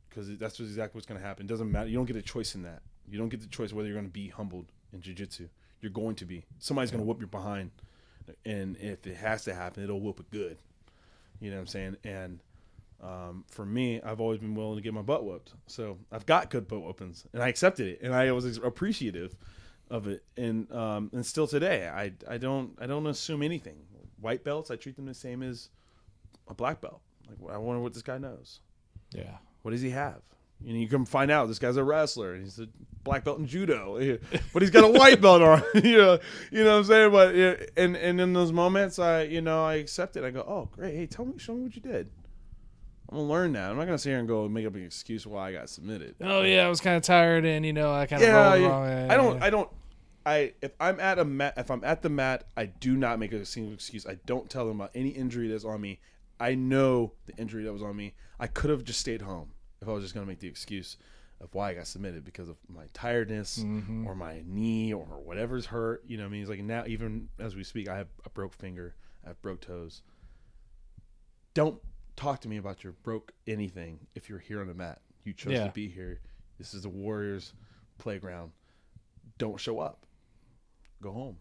because that's exactly what's going to happen. It doesn't matter. You don't get a choice in that. You don't get the choice whether you're going to be humbled in jiu-jitsu. You're going to be. Somebody's going to whoop your behind, and if it has to happen, it'll whoop it good. You know what I'm saying? And for me, I've always been willing to get my butt whooped. So I've got good butt whoopings, and I accepted it, and I was appreciative of it. And still today, I don't assume anything. White belts, I treat them the same as a black belt. Like, I wonder what this guy knows. Yeah. What does he have? You know, you come find out this guy's a wrestler and he's a black belt in judo, but he's got a white belt on. you know what I'm saying? But and in those moments, I accept it. I go, oh great, hey, show me what you did. I'm gonna learn that. I'm not gonna sit here and go make up an excuse why I got submitted. Oh yeah, I was kind of tired and I kind of rolled wrong. If I'm at the mat, I do not make a single excuse. I don't tell them about any injury that's on me. I know the injury that was on me. I could have just stayed home if I was just going to make the excuse of why I got submitted because of my tiredness or my knee or whatever's hurt. You know what I mean? It's like now, even as we speak, I have a broke finger. I have broke toes. Don't talk to me about your broke anything if you're here on the mat. You chose to be here. This is the Warriors playground. Don't show up. Go home.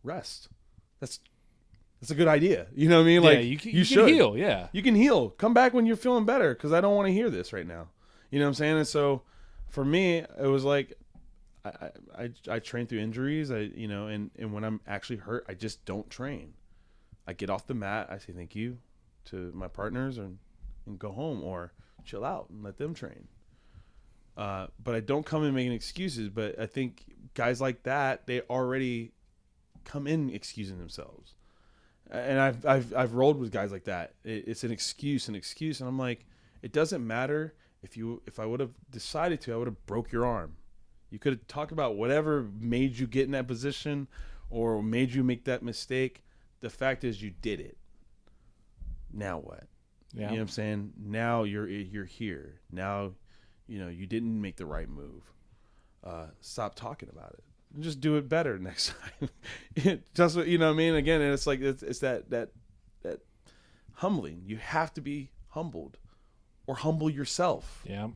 Rest. That's a good idea. You know what I mean? Like, you should can heal. Yeah, you can heal. Come back when you're feeling better, because I don't want to hear this right now. You know what I'm saying? And so, for me, it was like I train through injuries. And when I'm actually hurt, I just don't train. I get off the mat. I say thank you to my partners and go home or chill out and let them train. But I don't come in making excuses. But I think guys like that, they already come in excusing themselves. And I've rolled with guys like that. It's an excuse, and I'm like, it doesn't matter if I would have decided to, I would have broke your arm. You could have talked about whatever made you get in that position or made you make that mistake. The fact is, you did it. Now what? Yeah. You know what I'm saying? Now you're here. Now, you didn't make the right move. Stop talking about it. Just do it better next time. Just, you know what I mean? Again, and it's like it's that humbling. You have to be humbled, or humble yourself. Yeah.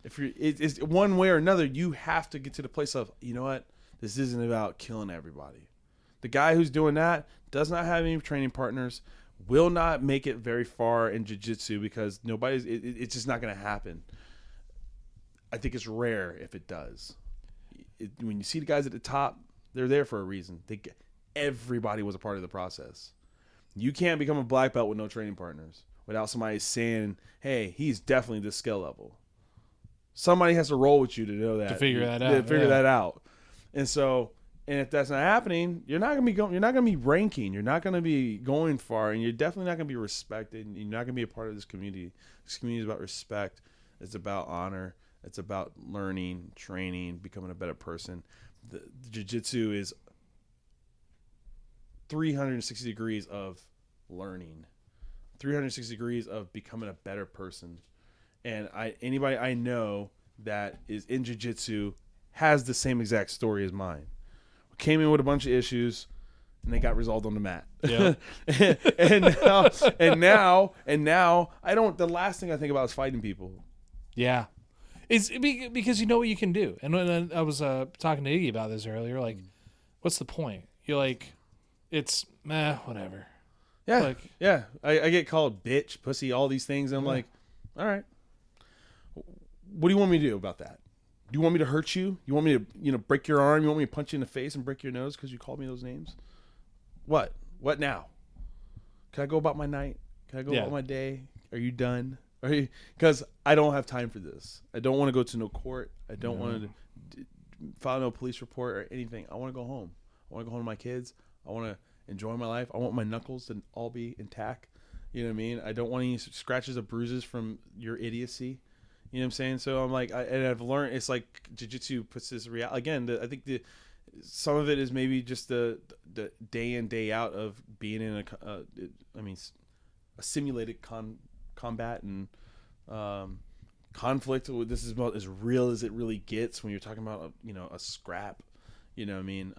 If it's one way or another, you have to get to the place of, you know what? This isn't about killing everybody. The guy who's doing that does not have any training partners, will not make it very far in jiu-jitsu because it's just not going to happen. I think it's rare if it does. When you see the guys at the top, they're there for a reason. Everybody was a part of the process. You can't become a black belt with no training partners without somebody saying, hey, he's definitely this skill level. Somebody has to roll with you to know that. To figure that out. That out. And so, and if that's not happening, you're not gonna be ranking. You're not gonna be going far, and you're definitely not gonna be respected. And you're not gonna be a part of this community. This community is about respect. It's about honor. It's about learning, training, becoming a better person. The jiu-jitsu is 360 degrees of learning, 360 degrees of becoming a better person. And anybody I know that is in jiu-jitsu has the same exact story as mine. Came in with a bunch of issues, and they got resolved on the mat. Yeah. and now I don't. The last thing I think about is fighting people. Yeah. It's because you know what you can do. And when I was talking to Iggy about this earlier, like, what's the point? You're like, it's whatever. Yeah, like, yeah. I get called bitch, pussy, all these things, and I'm like, all right. What do you want me to do about that? Do you want me to hurt you? You want me to break your arm? You want me to punch you in the face and break your nose because you called me those names? What? What now? Can I go about my night? Can I go about my day? Are you done? Because I don't have time for this. I don't want to go to no court. I don't want to file no police report or anything. I want to go home. I want to go home to my kids. I want to enjoy my life. I want my knuckles to all be intact. You know what I mean? I don't want any scratches or bruises from your idiocy. You know what I'm saying? So I'm like, and I've learned, it's like jiu-jitsu puts this reality. Again, I think some of it is maybe just the day in, day out of being in a simulated combat and conflict. This is about as real as it really gets when you're talking about a scrap. You know what I mean?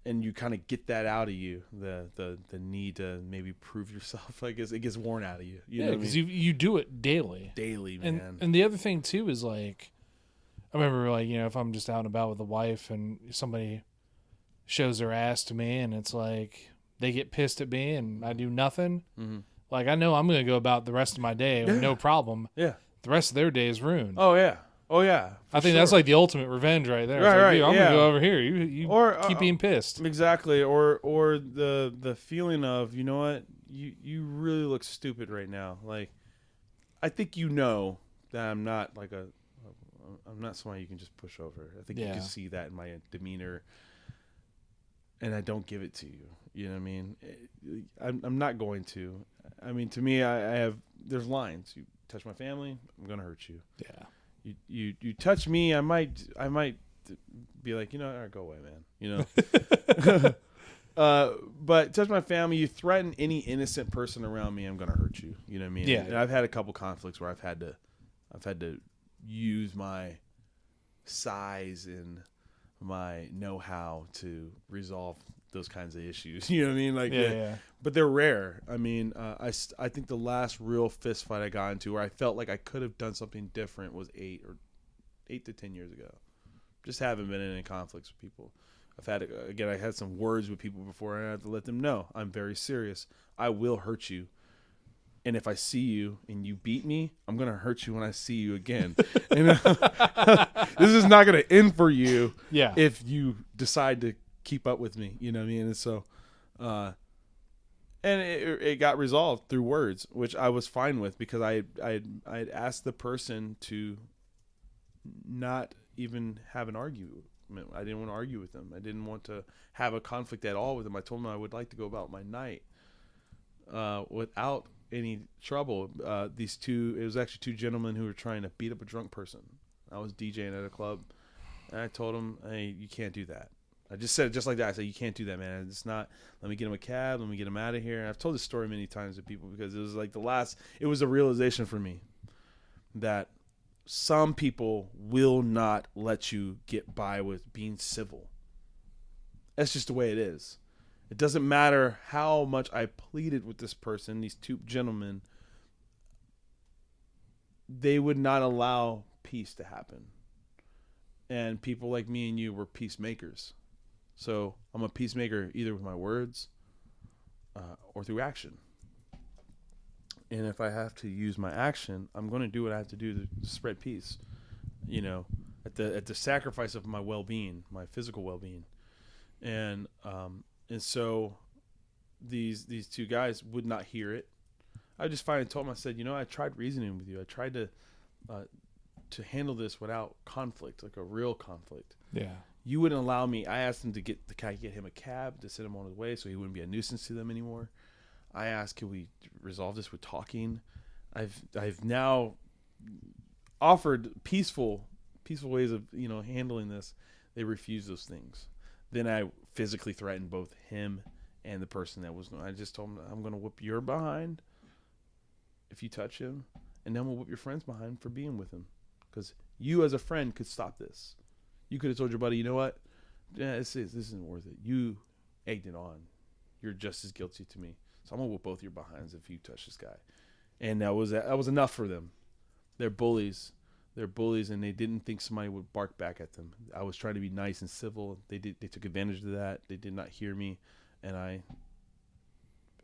And you kind of get that out of you, the need to maybe prove yourself. I guess it gets worn out of you. Yeah, because you do it daily. Man. And the other thing too is like, I remember like if I'm just out and about with a wife and somebody shows their ass to me and it's like they get pissed at me and I do nothing. Mm-hmm. Like I know I'm going to go about the rest of my day with no problem. Yeah. The rest of their day is ruined. Oh yeah. I think that's like the ultimate revenge right there. Right. I'm gonna go over here. You keep being pissed. Exactly. Or the feeling of, you know what, you really look stupid right now. Like, I think that I'm not like I'm not somebody you can just push over. I think you can see that in my demeanor, and I don't give it to you. You know what I mean? I'm not going to. I mean, to me, there's lines. You touch my family, I'm gonna hurt you. Yeah. You touch me, I might be like, all right, go away, man. But touch my family, you threaten any innocent person around me, I'm gonna hurt you. You know what I mean? Yeah. And I've had a couple conflicts where I've had to use my size and my know-how to resolve those kinds of issues. You know what I mean? Like, yeah. But they're rare. I mean, I think the last real fist fight I got into where I felt like I could have done something different was 8 to 10 years ago. Just haven't been in any conflicts with people. I had some words with people before, and I have to let them know I'm very serious. I will hurt you. And if I see you and you beat me, I'm going to hurt you when I see you again. This is not going to end for you if you decide to keep up with me. You know what I mean? And so And it got resolved through words, which I was fine with because I'd asked the person to not even have an argument. I didn't want to argue with them. I didn't want to have a conflict at all with them. I told them I would like to go about my night without any trouble. It was actually two gentlemen who were trying to beat up a drunk person. I was DJing at a club, and I told them, hey, you can't do that. I just said it just like that. I said, you can't do that, man. It's not, let me get him a cab. Let me get him out of here. And I've told this story many times to people because it was like it was a realization for me that some people will not let you get by with being civil. That's just the way it is. It doesn't matter how much I pleaded with this person, these two gentlemen, they would not allow peace to happen. And people like me and you were peacemakers. So I'm a peacemaker either with my words or through action. And if I have to use my action, I'm going to do what I have to do to spread peace, at the sacrifice of my well-being, my physical well-being. And so these two guys would not hear it. I just finally told them, I said, I tried reasoning with you. I tried to handle this without conflict, like a real conflict. Yeah. You wouldn't allow me. I asked him to get him a cab to send him on his way so he wouldn't be a nuisance to them anymore. I asked, can we resolve this with talking? I've now offered peaceful ways of, handling this. They refused those things. Then I physically threatened both him and the person that was going. I just told him, I'm going to whoop your behind if you touch him, and then we'll whoop your friend's behind for being with him. Because you as a friend could stop this. You could have told your buddy, you know what? Yeah, this isn't worth it. You egged it on. You're just as guilty to me. So I'm going to whoop both your behinds if you touch this guy. And that was enough for them. They're bullies. They're bullies, and they didn't think somebody would bark back at them. I was trying to be nice and civil. They took advantage of that. They did not hear me, and I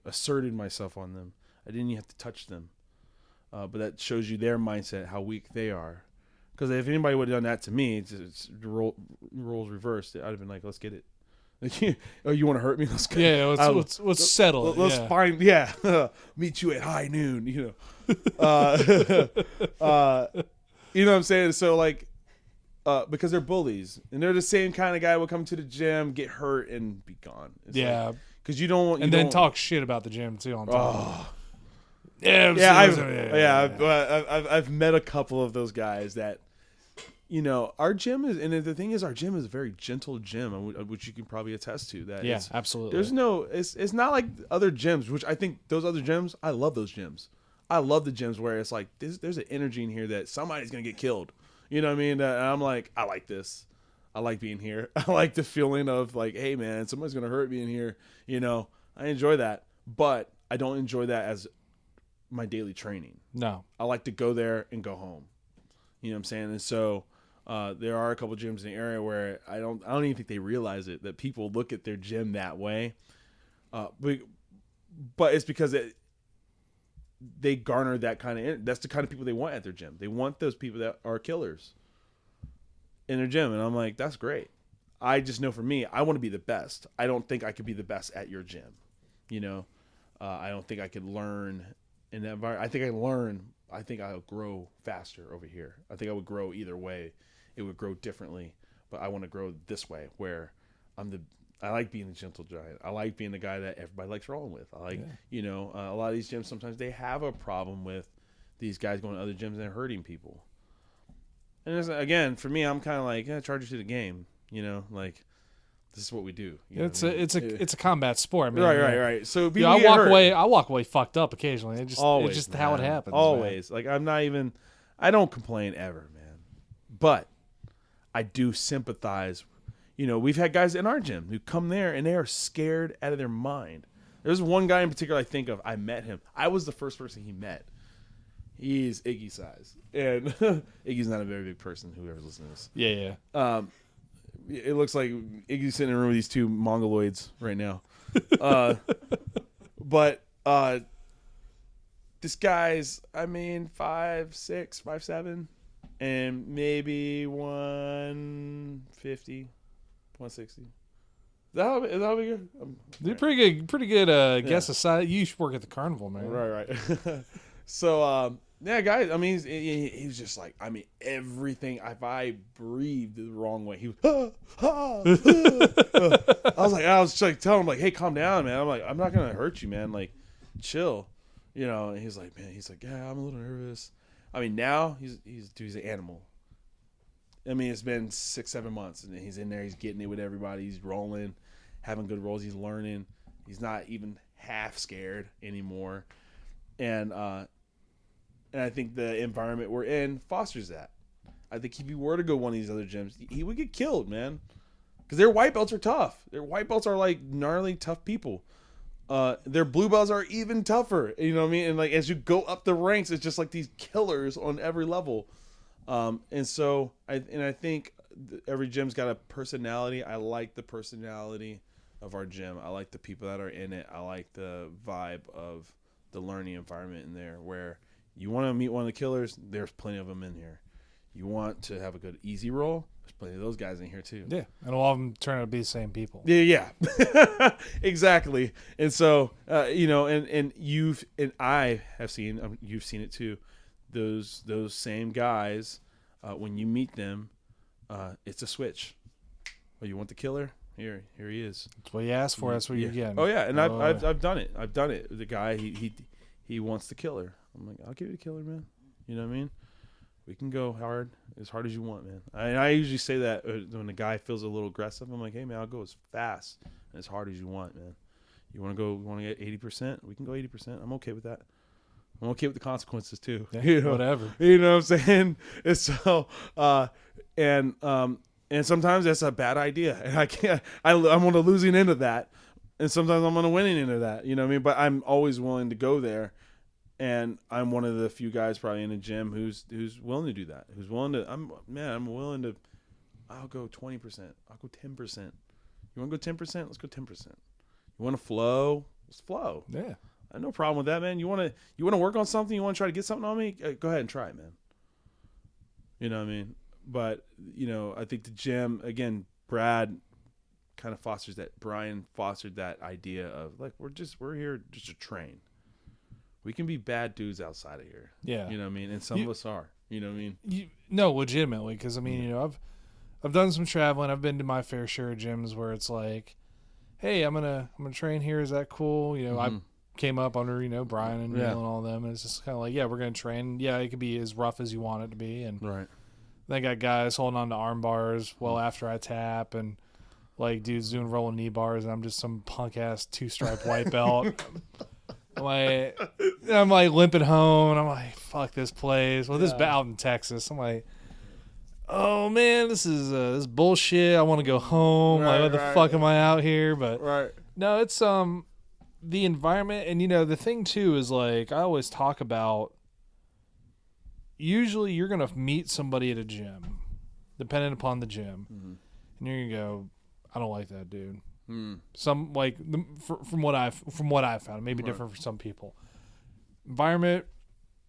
asserted myself on them. I didn't even have to touch them. But that shows you their mindset, how weak they are. Because if anybody would have done that to me, it's roles reversed. I'd have been like, let's get it. Oh, you want to hurt me? Let's go. Yeah, let's settle it. Let's find, meet you at high noon, You know what I'm saying? So, because they're bullies. And they're the same kind of guy who will come to the gym, get hurt, and be gone. It's because you don't want... And then talk shit about the gym, too, on top. I've met a couple of those guys that, our gym is, and the thing is, our gym is a very gentle gym, which you can probably attest to. That absolutely. It's not like other gyms, which I think those other gyms, I love those gyms. I love the gyms where it's like, there's an energy in here that somebody's going to get killed. You know what I mean? And I'm like, I like this. I like being here. I like the feeling of like, hey man, somebody's going to hurt me in here. I enjoy that, but I don't enjoy that as my daily training. No. I like to go there and go home. You know what I'm saying? And so there are a couple gyms in the area where I don't even think they realize it, that people look at their gym that way. But it's because they garner that kind of, that's the kind of people they want at their gym. They want those people that are killers in their gym. And I'm like, that's great. I just know for me, I want to be the best. I don't think I could be the best at your gym. I don't think I could learn in that environment. I think I'll grow faster over here. I think I would grow either way. It would grow differently, but I want to grow this way where I like being the gentle giant. I like being the guy that everybody likes rolling with. I like, a lot of these gyms, sometimes they have a problem with these guys going to other gyms and hurting people. And again, for me, I'm kind of like, charge you to the game, this is what we do. It's a combat sport. I mean, right. So I walk away fucked up occasionally. It's just how it happens. Always. Man. I don't complain ever, man. But I do sympathize. We've had guys in our gym who come there and they are scared out of their mind. There's one guy in particular I think of. I met him. I was the first person he met. He's Iggy size. And Iggy's not a very big person, whoever's listening to this. Yeah. It looks like Iggy's sitting in a room with these two mongoloids right now. But this guy's, 5'6", 5'7", and maybe 150, 160. That'll be good. They're pretty good. Guess aside, you should work at the carnival, man. Right. So, yeah, guys. I mean, he was just like, I mean, everything. If I breathed the wrong way, he was. I was like telling him like, hey, calm down, man. I'm like, I'm not gonna hurt you, man. Like, chill, you know. And he's like, yeah, I'm a little nervous. I mean, now he's an animal. I mean, it's been 6-7 months, and he's in there. He's getting it with everybody. He's rolling, having good rolls. He's learning. He's not even half scared anymore, and I think the environment we're in fosters that. I think if he were to go one of these other gyms, he would get killed, man, because their white belts are tough. Their white belts are like gnarly, tough people. Their blue belts are even tougher. You know what I mean? And like as you go up the ranks, it's just like these killers on every level. And so I think every gym's got a personality. I like the personality of our gym. I like the people that are in it. I like the vibe of the learning environment in there where you want to meet one of the killers, there's plenty of them in here. You want to have a good easy roll, there's plenty of those guys in here too. Yeah, and a lot of them turn out to be the same people. Yeah. Exactly. And so, you know, and I have seen, you've seen it too, those same guys, when you meet them, it's a switch. Oh, you want the killer? Here he is. That's what you ask for. That's what you get. Oh yeah, and I've done it. I've done it. The guy he wants the killer. I'm like, I'll give you the killer, man. You know what I mean? We can go as hard as you want, man. I usually say that when the guy feels a little aggressive. I'm like, hey man, I'll go as fast and as hard as you want, man. You want to get 80%? We can go 80%. I'm okay with that. I'm okay with the consequences too. Yeah, you know? Whatever. You know what I'm saying? And so, and sometimes that's a bad idea, and I can't. I'm on the losing end of that, and sometimes I'm on the winning end of that. You know what I mean? But I'm always willing to go there, and I'm one of the few guys probably in the gym who's willing to do that. Who's willing to? I'm willing to. I'll go 20%. I'll go 10%. You want to go 10%? Let's go 10%. You want to flow? Let's flow. Yeah. I have no problem with that, man. You want to work on something? You want to try to get something on me? Go ahead and try it, man. You know what I mean? But, you know, I think the gym, again, Brad kind of fosters that. Brian fostered that idea of, like, we're here just to train. We can be bad dudes outside of here. Yeah. You know what I mean? And some of us are. You know what I mean? No, legitimately. Because, I mean, you know, I've done some traveling. I've been to my fair share of gyms where it's like, hey, I'm gonna train here. Is that cool? You know, I came up under, you know, Brian and Neil and all them. And it's just kind of like, yeah, we're going to train. Yeah, it could be as rough as you want it to be. And right. They got guys holding on to arm bars well after I tap, and like dudes doing rolling knee bars, and I'm just some punk ass 2-stripe white belt. I'm like limping home, and I'm like, fuck this place. Well, this is out in Texas. I'm like, oh man, this is bullshit. I want to go home. Right, like, what the fuck am I out here? But right. No, it's the environment, and you know the thing too is like I always talk about. Usually you're going to meet somebody at a gym, depending upon the gym, and you're going to go, I don't like that dude. Some like from what I've found, it may be different for some people. Environment,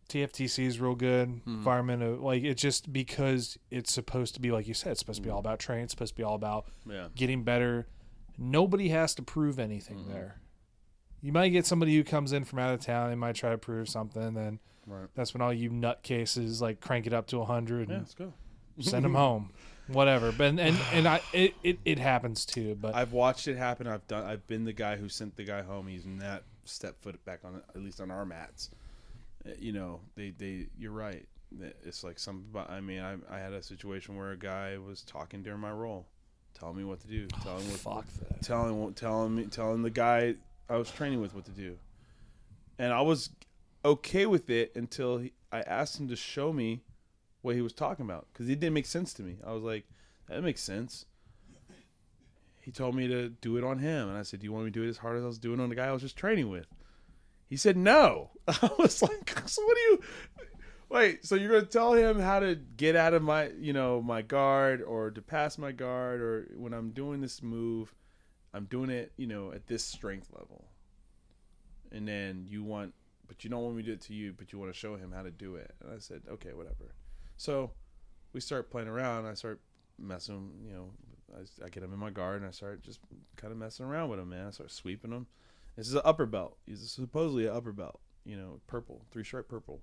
TFTC is real good. Environment, like it's just because it's supposed to be, like you said, it's supposed to be all about training. It's supposed to be all about getting better. Nobody has to prove anything there. You might get somebody who comes in from out of town. They might try to prove something, then that's when all you nutcases like crank it up to 100. Yeah, let's go. Send them home, whatever. But it happens too. But I've watched it happen. I've been the guy who sent the guy home. He's not step foot back on, at least on our mats. You know, they you're right. It's like I mean, I had a situation where a guy was talking during my roll, telling me what to do, telling the guy I was training with what to do, and I was okay with it until I asked him to show me what he was talking about, because it didn't make sense to me. I was like, that makes sense. He told me to do it on him, and I said, do you want me to do it as hard as I was doing on the guy I was just training with? He said no. I was like, so what do you wait, so you're gonna tell him how to get out of my, you know, my guard, or to pass my guard, or when I'm doing this move, I'm doing it, you know, at this strength level, and then but you don't want me to do it to you, but you want to show him how to do it. And I said, okay, whatever. So we start playing around. I start messing, you know, I get him in my guard, and I start just kind of messing around with him, man. I start sweeping him. This is an upper belt. He's supposedly an upper belt, purple, 3-stripe purple.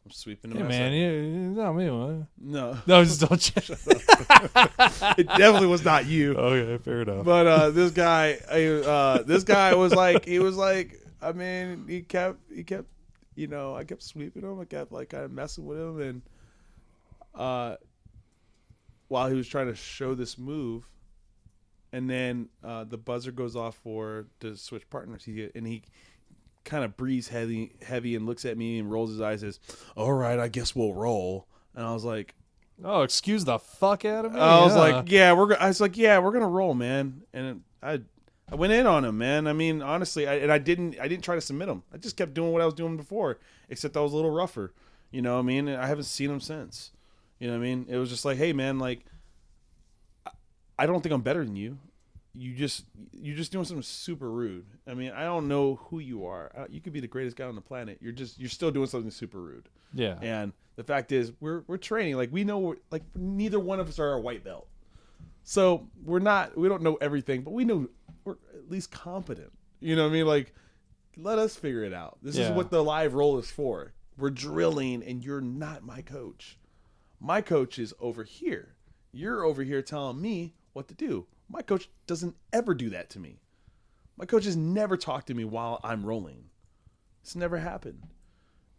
I'm sweeping him. Hey, man, not me, man. No, just don't check. It definitely was not you. Okay, fair enough. But this guy was like, I mean, he kept, I kept sweeping him. I kept like kind of messing with him, and while he was trying to show this move, and then the buzzer goes off to switch partners. He kind of breathes heavy and looks at me and rolls his eyes and says, all right, I guess we'll roll. And I was like, oh, excuse the fuck out of me. I was like, yeah, we're going to roll, man. And I went in on him, man. I mean, honestly, I didn't try to submit him. I just kept doing what I was doing before, except I was a little rougher. You know what I mean? And I haven't seen him since. You know what I mean? It was just like, hey, man, like, I don't think I'm better than you. You're just doing something super rude. I mean, I don't know who you are. You could be the greatest guy on the planet. You're still doing something super rude. Yeah. And the fact is, we're training. Like, we know, like, neither one of us are a white belt. So we don't know everything, but we know we're at least competent. You know what I mean? Like, let us figure it out. This is what the live roll is for. We're drilling, and you're not my coach. My coach is over here. You're over here telling me what to do. My coach doesn't ever do that to me. My coach has never talked to me while I'm rolling. It's never happened.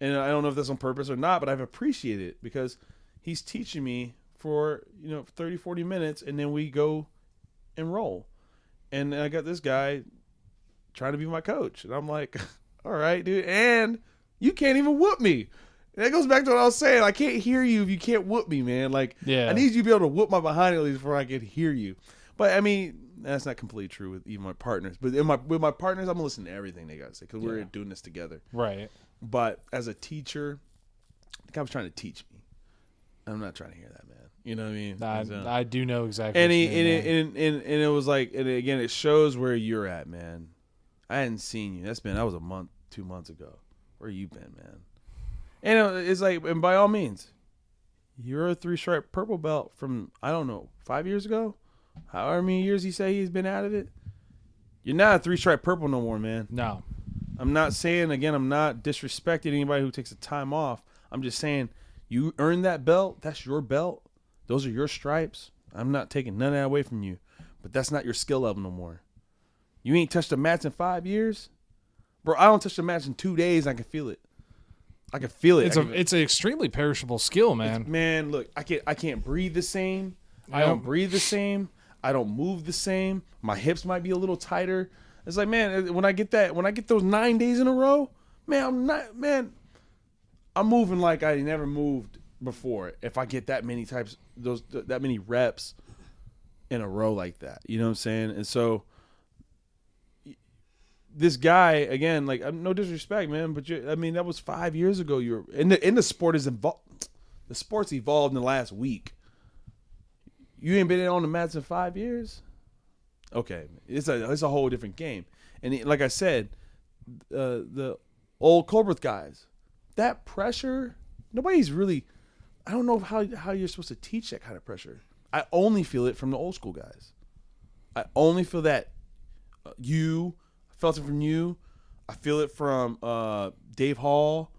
And I don't know if that's on purpose or not, but I've appreciated it because he's teaching me for 30, 40 minutes, and then we go and roll. And I got this guy trying to be my coach. And I'm like, all right, dude. And you can't even whoop me. And that goes back to what I was saying. I can't hear you if you can't whoop me, man. Like, I need you to be able to whoop my behind at least before I can hear you. But, I mean, that's not completely true with even my partners. But with my partners, I'm going to listen to everything they got to say because we're doing this together. Right. But as a teacher, the guy was trying to teach me. I'm not trying to hear that, man. You know what I mean? I do know exactly and what you mean, and it was like, and again, it shows where you're at, man. I hadn't seen you. That was a month, 2 months ago. Where you been, man? And it's like, and by all means, you're a 3-stripe purple belt from, I don't know, 5 years ago? However many years he say he's been out of it. You're not a 3-stripe purple no more, man. No. I'm not saying, again, I'm not disrespecting anybody who takes the time off. I'm just saying, you earned that belt. That's your belt. Those are your stripes. I'm not taking none of that away from you. But that's not your skill level no more. You ain't touched a match in 5 years? Bro, I don't touch the match in 2 days. I can feel it. I can feel it. It's an extremely perishable skill, man. Man, look, I can't breathe the same. I don't breathe the same. I don't move the same. My hips might be a little tighter. It's like, man, when I get those 9 days in a row, man, I'm moving like I never moved before. If I get that many that many reps in a row like that, you know what I'm saying? And so this guy, again, like, no disrespect, man, but that was 5 years ago. You're in the sport is involved. The sport's evolved in the last week. You ain't been on the mats in 5 years? Okay. It's a whole different game. And like I said, the old Colbert guys, that pressure, nobody's really, I don't know how you're supposed to teach that kind of pressure. I only feel it from the old school guys. I only feel that I felt it from you. I feel it from Dave Hall.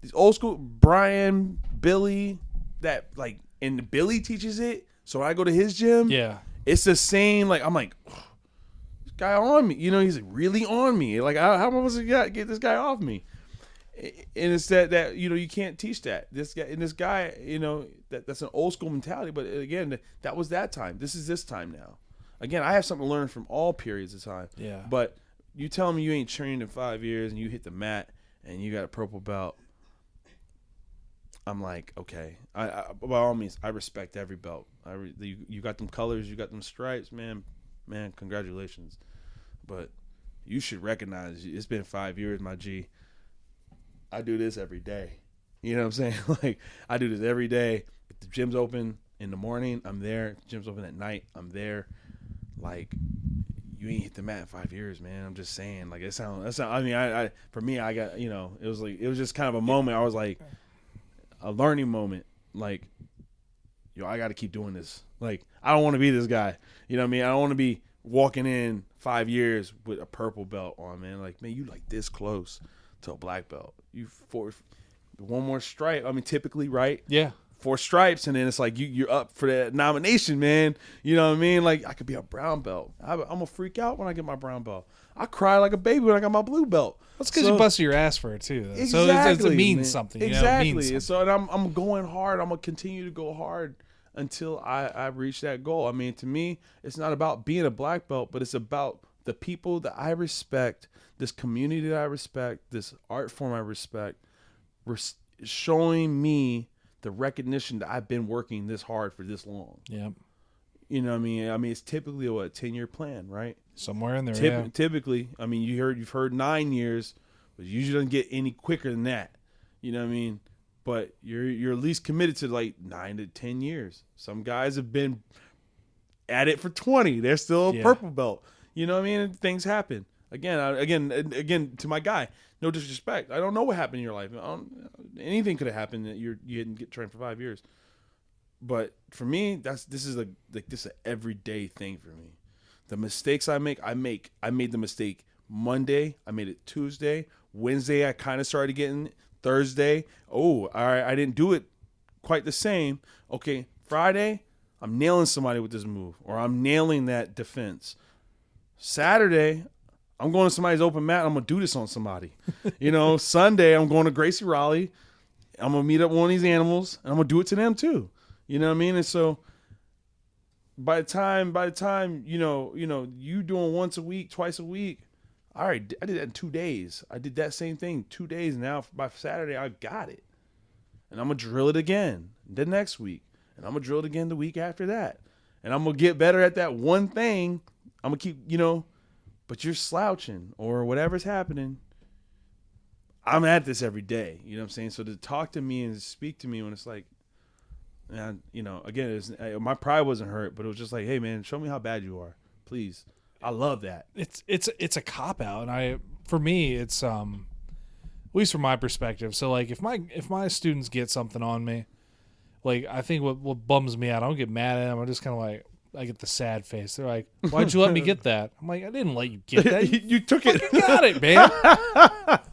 These old school, Brian, Billy, that like, and Billy teaches it. So when I go to his gym, it's the same. Like, I'm like, this guy on me. He's really on me. Like, how am I supposed to get this guy off me? And it's that you can't teach that. This guy, that's an old school mentality. But again, that was that time. This is this time now. Again, I have something to learn from all periods of time. Yeah. But you tell me you ain't trained in 5 years and you hit the mat and you got a purple belt. I'm like, okay. I by all means, I respect every belt. You got them colors, you got them stripes, man. Man, congratulations. But you should recognize it's been 5 years, my G. I do this every day. You know what I'm saying? Like, I do this every day. If the gym's open in the morning, I'm there. If the gym's open at night, I'm there. Like, you ain't hit the mat in 5 years, man. I'm just saying. Like, I mean, for me, I got, it was just kind of a moment. I was like, a learning moment. Like, I got to keep doing this. Like, I don't want to be this guy. You know what I mean? I don't want to be walking in 5 years with a purple belt on, man. Like, man, you like this close to a black belt. You one more stripe. I mean, typically, right? Yeah. 4 stripes, and then it's like you're up for that nomination, man. You know what I mean? Like, I could be a brown belt. I'm gonna freak out when I get my brown belt. I cry like a baby when I got my blue belt. That's because you busted your ass for it too, though. Exactly, so it means something. Exactly. It means something. So, and I'm going hard. I'm gonna continue to go hard until I reach that goal. I mean, to me, it's not about being a black belt, but it's about the people that I respect, this community that I respect, this art form I respect, showing me the recognition that I've been working this hard for this long. Yeah. You know what I mean? I mean, it's typically a 10-year plan, right? Somewhere in there, Typically, I mean, you've heard 9 years, but you usually don't get any quicker than that. You know what I mean? But you're at least committed to like 9 to 10 years. Some guys have been at it for 20. They're still a purple belt. You know what I mean? And things happen. Again, to my guy, no disrespect. I don't know what happened in your life. Anything could have happened that you didn't get trained for 5 years. But for me, this is an everyday thing for me. The mistakes I made the mistake Monday. I made it Tuesday. Wednesday, I kind of started getting Thursday. Oh, all right, I didn't do it quite the same. Okay, Friday, I'm nailing somebody with this move, or I'm nailing that defense. Saturday, I'm going to somebody's open mat. I'm going to do this on somebody. Sunday, I'm going to Gracie Raleigh. I'm going to meet up with one of these animals, and I'm going to do it to them too. You know what I mean? And so by the time, you doing once a week, twice a week, all right, I did that in 2 days. I did that same thing 2 days. Now by Saturday, I got it. And I'm going to drill it again the next week. And I'm going to drill it again the week after that. And I'm going to get better at that one thing. I'm going to keep, but you're slouching or whatever's happening. I'm at this every day. You know what I'm saying? So to talk to me and speak to me when it's like, and again, my pride wasn't hurt, but it was just like, hey man, show me how bad you are, please. I love that. It's a cop out, and for me, it's at least from my perspective. So like, if my students get something on me, like I think what bums me out, I don't get mad at them. I'm just kind of like, I get the sad face. They're like, why'd you let me get that? I'm like, I didn't let you get that. You took it. You got it, man.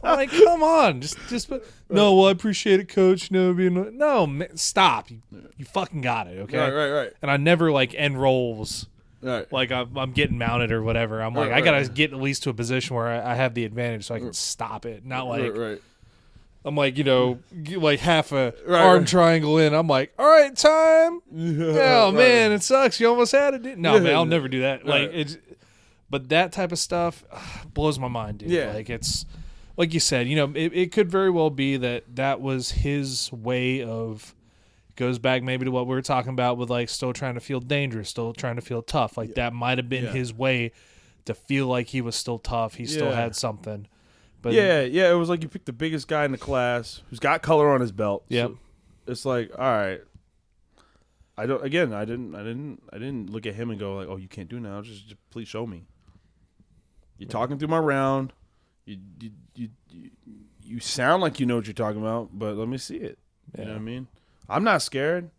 I'm like, come on. Just no, well, I appreciate it, coach. No, man, stop. You fucking got it, okay? Right. And I never like end rolls. Right. Like I'm getting mounted or whatever. I'm like, I got to get at least to a position where I have the advantage so I can stop it. Not like, right. I'm like, like half a arm triangle in. I'm like, all right, time. Oh man, it sucks. You almost had it. No, man, I'll never do that. Like but that type of stuff blows my mind, dude. Yeah. Like it's like you said, it could very well be that was his way of. Goes back maybe to what we were talking about with like still trying to feel dangerous, still trying to feel tough. Like that might have been his way to feel like he was still tough. He still had something. But it was like you picked the biggest guy in the class who's got color on his belt. Yep. So it's like, all right. I didn't look at him and go like, oh, you can't do now. Just please show me. You're talking through my round. You sound like you know what you're talking about, but let me see it. You know what I mean? I'm not scared.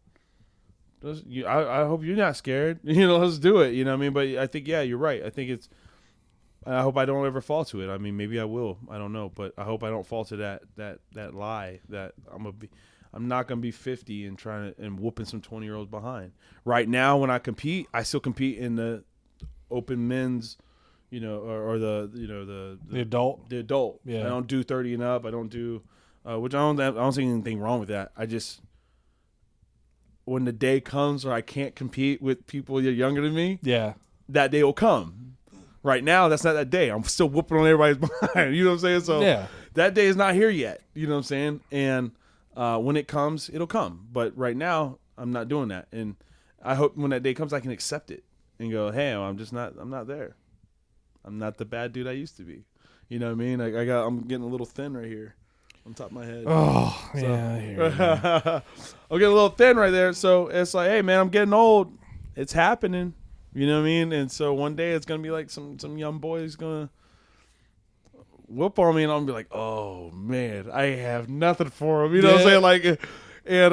I hope you're not scared. Let's do it. You know what I mean? But I think, you're right. I think I hope I don't ever fall to it. I mean, maybe I will. I don't know. But I hope I don't fall to that lie that I'm not going to be 50 and whooping some 20-year-olds behind. Right now, when I compete, I still compete in the open men's, or the adult. The adult. Yeah. I don't do 30 and up. I don't do, which I don't see anything wrong with that. I just, when the day comes where I can't compete with people that are younger than me, that day will come. Right now, that's not that day. I'm still whooping on everybody's behind. You know what I'm saying? So that day is not here yet. You know what I'm saying? And when it comes, it'll come. But right now, I'm not doing that. And I hope when that day comes, I can accept it and go, hey, I'm not there. I'm not the bad dude I used to be. You know what I mean? I'm getting a little thin right here. On top of my head. Oh, so, yeah. I'm getting a little thin right there. So it's like, hey, man, I'm getting old. It's happening. You know what I mean? And so one day it's going to be like some young boy's going to whoop on me, and I'm going to be like, oh, man, I have nothing for him. You know what I'm saying? Like, and,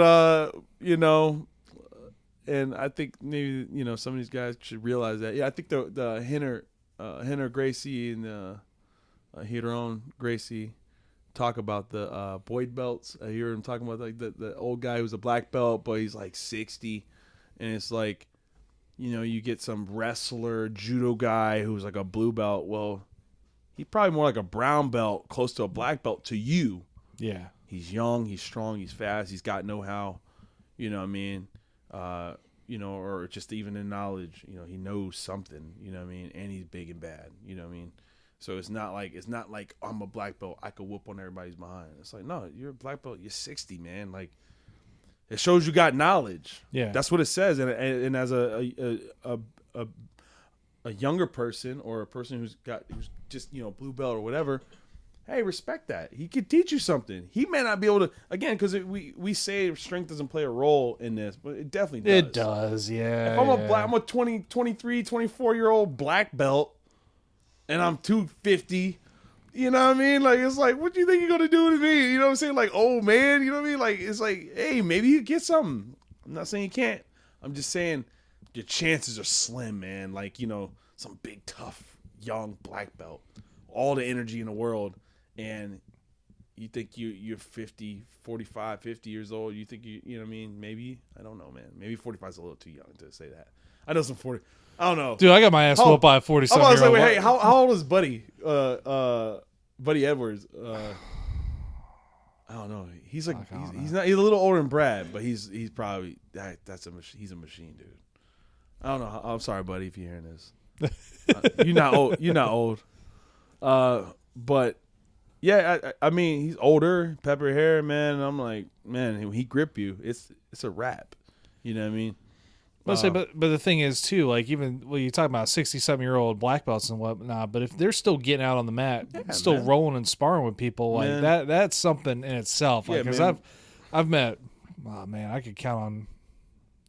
and I think maybe some of these guys should realize that. Yeah, I think the Henner Gracie and Hiron Gracie talk about the Boyd belts. I hear him talking about like the old guy who's a black belt, but he's like 60, and it's like, you get some wrestler, judo guy who's like a blue belt. Well, he's probably more like a brown belt, close to a black belt to you. Yeah. He's young, he's strong, he's fast, he's got know-how. You know what I mean? Or just even in knowledge, he knows something, you know what I mean? And he's big and bad, you know what I mean? So it's not like I'm a black belt, I could whoop on everybody's behind. It's like, no, you're a black belt, you're 60, man. Like, it shows you got knowledge. Yeah. That's what it says. And as a younger person, or a person who's just, blue belt or whatever, hey, respect that. He could teach you something. He may not be able to, again, because we say strength doesn't play a role in this, but it definitely does. It does, yeah. If I'm a 20, 23, 24-year-old black belt, and I'm 250, you know what I mean? Like, it's like, what do you think you're going to do to me? You know what I'm saying? Like, oh, man, you know what I mean? Like, it's like, hey, maybe you get something. I'm not saying you can't. I'm just saying your chances are slim, man. Like, some big, tough, young black belt, all the energy in the world. And you think you're 45, 50 years old. You think you know what I mean? Maybe, I don't know, man. Maybe 45 is a little too young to say that. I know some 40. I don't know. Dude, I got my ass whooped by a 40-something-year-old. Hey, how old is Buddy? Buddy Edwards. I don't know. He's like he's a little older than Brad, but he's probably he's a machine, dude. I don't know. I'm sorry, Buddy, if you're hearing this. You're not old. You're not old. But yeah, I mean, he's older, pepper hair, man. And I'm like, man, when he grip you, it's a wrap. You know what I mean? But the thing is too, like, even when you talk about 60-something-year-old black belts and whatnot, but if they're still getting out on the mat, still rolling and sparring with people, like that's something in itself. Like, because I've met, oh man, I could count on,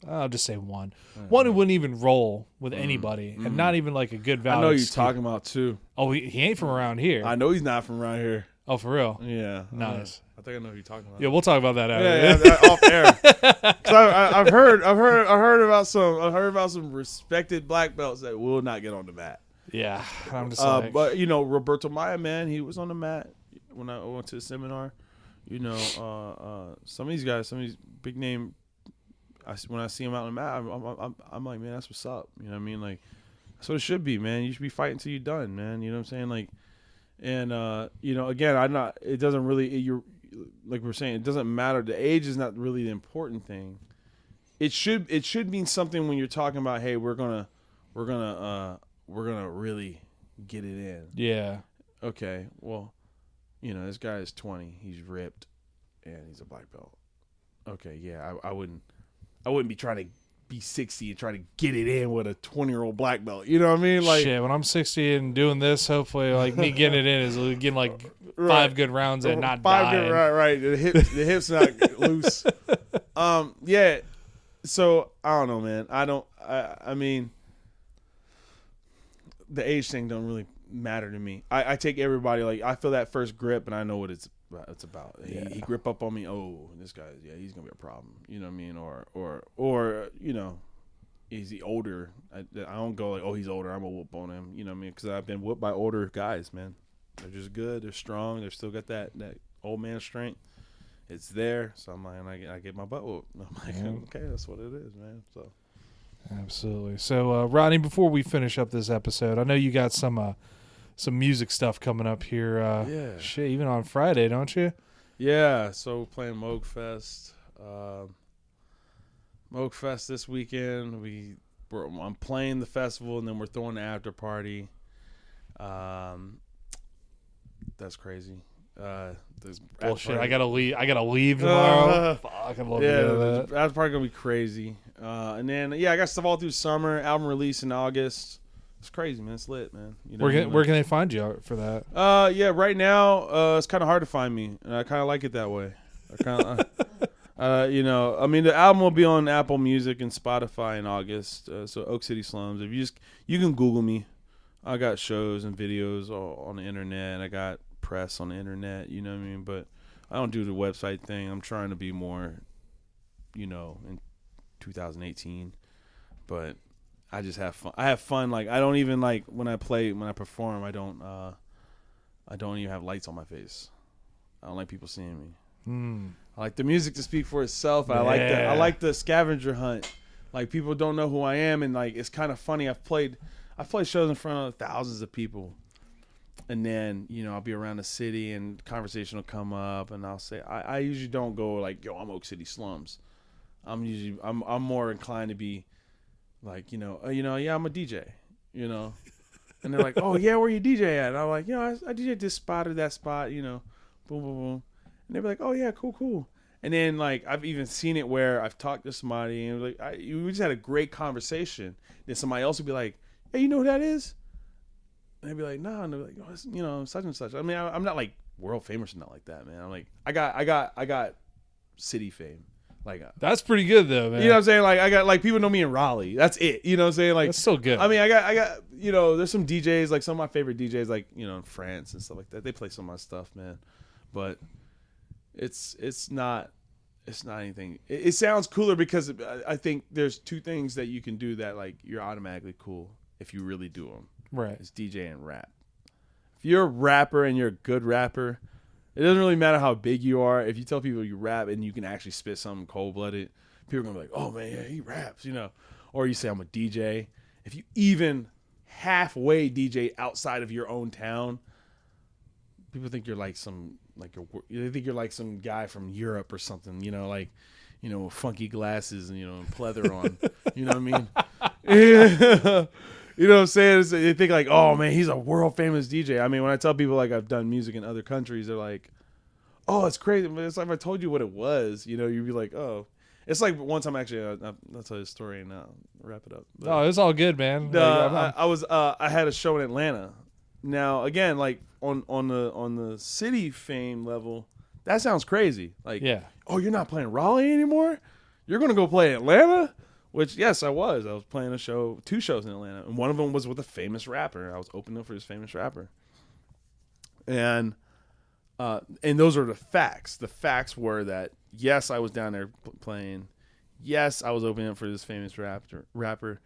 I'll just say one who wouldn't even roll with anybody, and not even like a good value. I know you're talking about too. Oh, he ain't from around here. I know he's not from around here. Oh, for real? Yeah. Nice. I think I know who you're talking about. Yeah, we'll talk about that after. Yeah, off air. So I've heard about some respected black belts that will not get on the mat. Yeah, I'm just like, but Roberto Maya, man, he was on the mat when I went to the seminar. Some of these guys, some of these big name, when I see them out on the mat, I'm like, man, that's what's up. You know what I mean? Like, that's what it should be, man. You should be fighting till you're done, man. You know what I'm saying? Like, and again, it doesn't really, you're like we're saying, it doesn't matter. The age is not really the important thing. It should mean something when you're talking about, hey, we're gonna really get it in. Yeah. Okay. Well, this guy is 20. He's ripped, and he's a black belt. Okay. Yeah. I wouldn't be trying to be 60 and try to get it in with a 20-year-old black belt. You know what I mean? Like, shit, when I'm 60 and doing this, hopefully, like, me getting it in is getting like 5 good rounds and not dying. Right. The hip's not loose. Yeah. So I don't know, man. I mean, the age thing don't really matter to me. I take everybody, like, I feel that first grip and I know what it's about. Yeah. He grip up on me. Oh, this guy, he's gonna be a problem. You know what I mean? Or is he older? I don't go like, oh, he's older, I'm gonna whoop on him. You know what I mean? Because I've been whooped by older guys, man. They're just good. They're strong. They're still got that old man strength. It's there. So I'm like, I get my butt whooped. I'm like, okay, that's what it is, man. So absolutely. So Rodney, before we finish up this episode, I know you got some music stuff coming up here. Yeah. Shit, even on Friday, don't you? Yeah. So playing Moog Fest. Moog Fest this weekend. I'm playing the festival and then we're throwing the after party. That's crazy. Bullshit. I gotta leave tomorrow. Fuck, I'd love to go to that. That's probably gonna be crazy. And then I got stuff all through summer. Album release in August. It's crazy, man. It's lit, man. Where can they find you for that? Yeah, right now it's kind of hard to find me, and I kind of like it that way. I kind of, I mean, the album will be on Apple Music and Spotify in August. So Oak City Slums. If you can Google me. I got shows and videos on the internet, and I got press on the internet. You know what I mean? But I don't do the website thing. I'm trying to be more, 2018. But I just have fun. I have fun. Like, I don't even like when I perform. I don't even have lights on my face. I don't like people seeing me. I like the music to speak for itself. I like the scavenger hunt. Like, people don't know who I am, and like it's kind of funny. I've played shows in front of thousands of people, and then I'll be around the city and conversation will come up, and I'll say I usually don't go like, yo, I'm Oak City Slums. I'm more inclined to be like, yeah, I'm a DJ, and they're like, oh yeah, where you DJ at? And I'm like, I DJ this spot or that spot, boom, boom, boom. And they'd be like, oh yeah, cool. And then like I've even seen it where I've talked to somebody and like we just had a great conversation. Then somebody else would be like, hey, you know who that is? And they'd be like, no, and they're like, oh, it's, such and such. I mean, I'm not like world famous or not like that, man. I'm like, I got city fame. Like, that's pretty good though, man. You know what I'm saying? Like, I got like people know me in Raleigh. That's it. You know what I'm saying? Like, that's so good. I mean, I got there's some DJs, like some of my favorite DJs, like in France and stuff like that. They play some of my stuff, man. But it's not anything. It sounds cooler because I think there's two things that you can do that like you're automatically cool if you really do them. Right. It's DJ and rap. If you're a rapper and you're a good rapper, it doesn't really matter how big you are. If you tell people you rap and you can actually spit something cold-blooded, people are going to be like, oh, man, yeah, he raps, Or you say, I'm a DJ. If you even halfway DJ outside of your own town, people think you're like they think you're like some guy from Europe or something, with funky glasses and, pleather on. You know what I mean? Yeah. You know what I'm saying? They think like, oh, man, he's a world-famous DJ. I mean, when I tell people like I've done music in other countries, they're like, oh, it's crazy. But it's like if I told you what it was, you'd be like, oh. It's like one time actually, I'll tell you a story and wrap it up. But, oh, it's all good, man. I had a show in Atlanta. Now, again, like on the city fame level, that sounds crazy. Like, yeah. Oh, you're not playing Raleigh anymore? You're going to go play Atlanta? Which, yes, I was. I was playing two shows in Atlanta. And one of them was with a famous rapper. I was opening up for this famous rapper. And those are the facts. The facts were that, yes, I was down there playing. Yes, I was opening up for this famous rapper.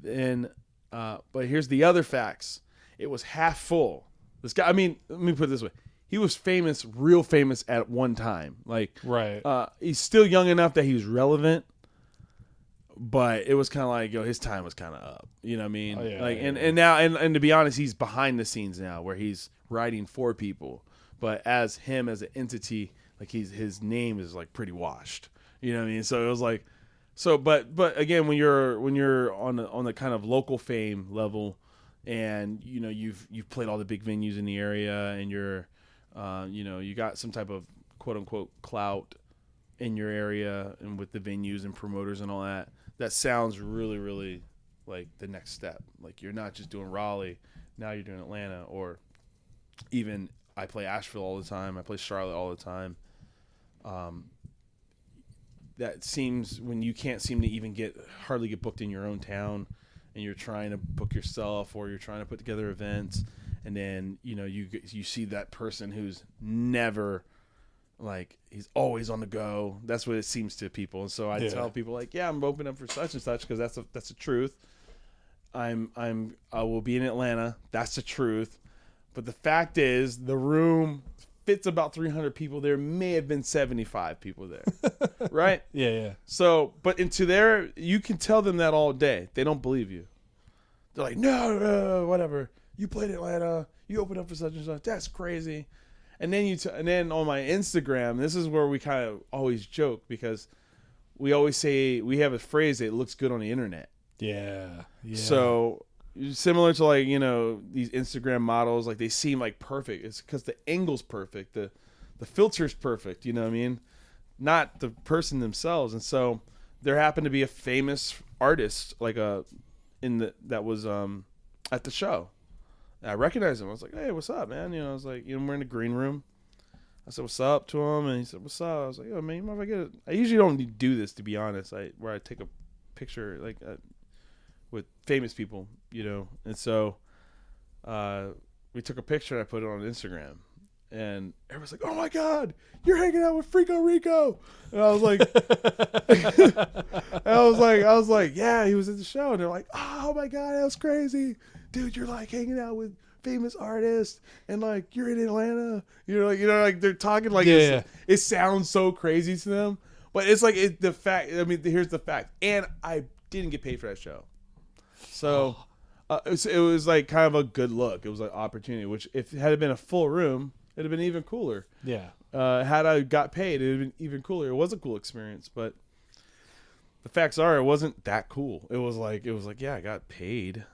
And, but here's the other facts. It was half full. This guy, I mean, let me put it this way. He was famous, real famous at one time. Like, right. He's still young enough that he's relevant. But it was kind of like, his time was kind of up. You know what I mean? Oh, yeah, like, yeah, and now, and to be honest, he's behind the scenes now, where he's writing for people. But as him as an entity, like his name is like pretty washed. You know what I mean? So it was like, but again, when you're on the kind of local fame level, and you've played all the big venues in the area, and you're, you got some type of quote unquote clout in your area and with the venues and promoters and all that. That sounds really, really like the next step. Like, you're not just doing Raleigh, now you're doing Atlanta, or even I play Asheville all the time. I play Charlotte all the time. That seems when you can't seem to even hardly get booked in your own town, and you're trying to book yourself or you're trying to put together events, and then you see that person who's never. Like, he's always on the go. That's what it seems to people. And so I tell people like, yeah, I'm opening up for such and such because that's the truth. I will be in Atlanta. That's the truth. But the fact is, the room fits about 300 people. There may have been 75 people there, right? Yeah. So, but you can tell them that all day. They don't believe you. They're like, no, whatever. You played Atlanta. You opened up for such and such. That's crazy. And then on my Instagram, this is where we kind of always joke, because we always say, we have a phrase that looks good on the internet. Yeah. So similar to like, these Instagram models, like they seem like perfect. It's because the angle's perfect. The filter's perfect. You know what I mean? Not the person themselves. And so there happened to be a famous artist that was at the show. I recognized him. I was like, hey, what's up, man? I was like, we're in the green room. I said, what's up to him? And he said, what's up? I was like, oh, man, you mind if I get it? I usually don't do this, to be honest, where I take a picture like with famous people, And so we took a picture and I put it on Instagram. and everyone's like, "Oh my God, you're hanging out with Frico Rico," and I was like, I was like, "Yeah, he was at the show," and they're like, "Oh my God, that was crazy, dude! You're like hanging out with famous artists, and like you're in Atlanta, like they're talking like it sounds so crazy to them, but it's like the fact. I mean, here's the fact, and I didn't get paid for that show, so it was like kind of a good look. It was like opportunity, which if it had been a full room, it'd have been even cooler. Yeah. Had I got paid, it'd have been even cooler. It was a cool experience, but the facts are, it wasn't that cool. It was like, yeah, I got paid,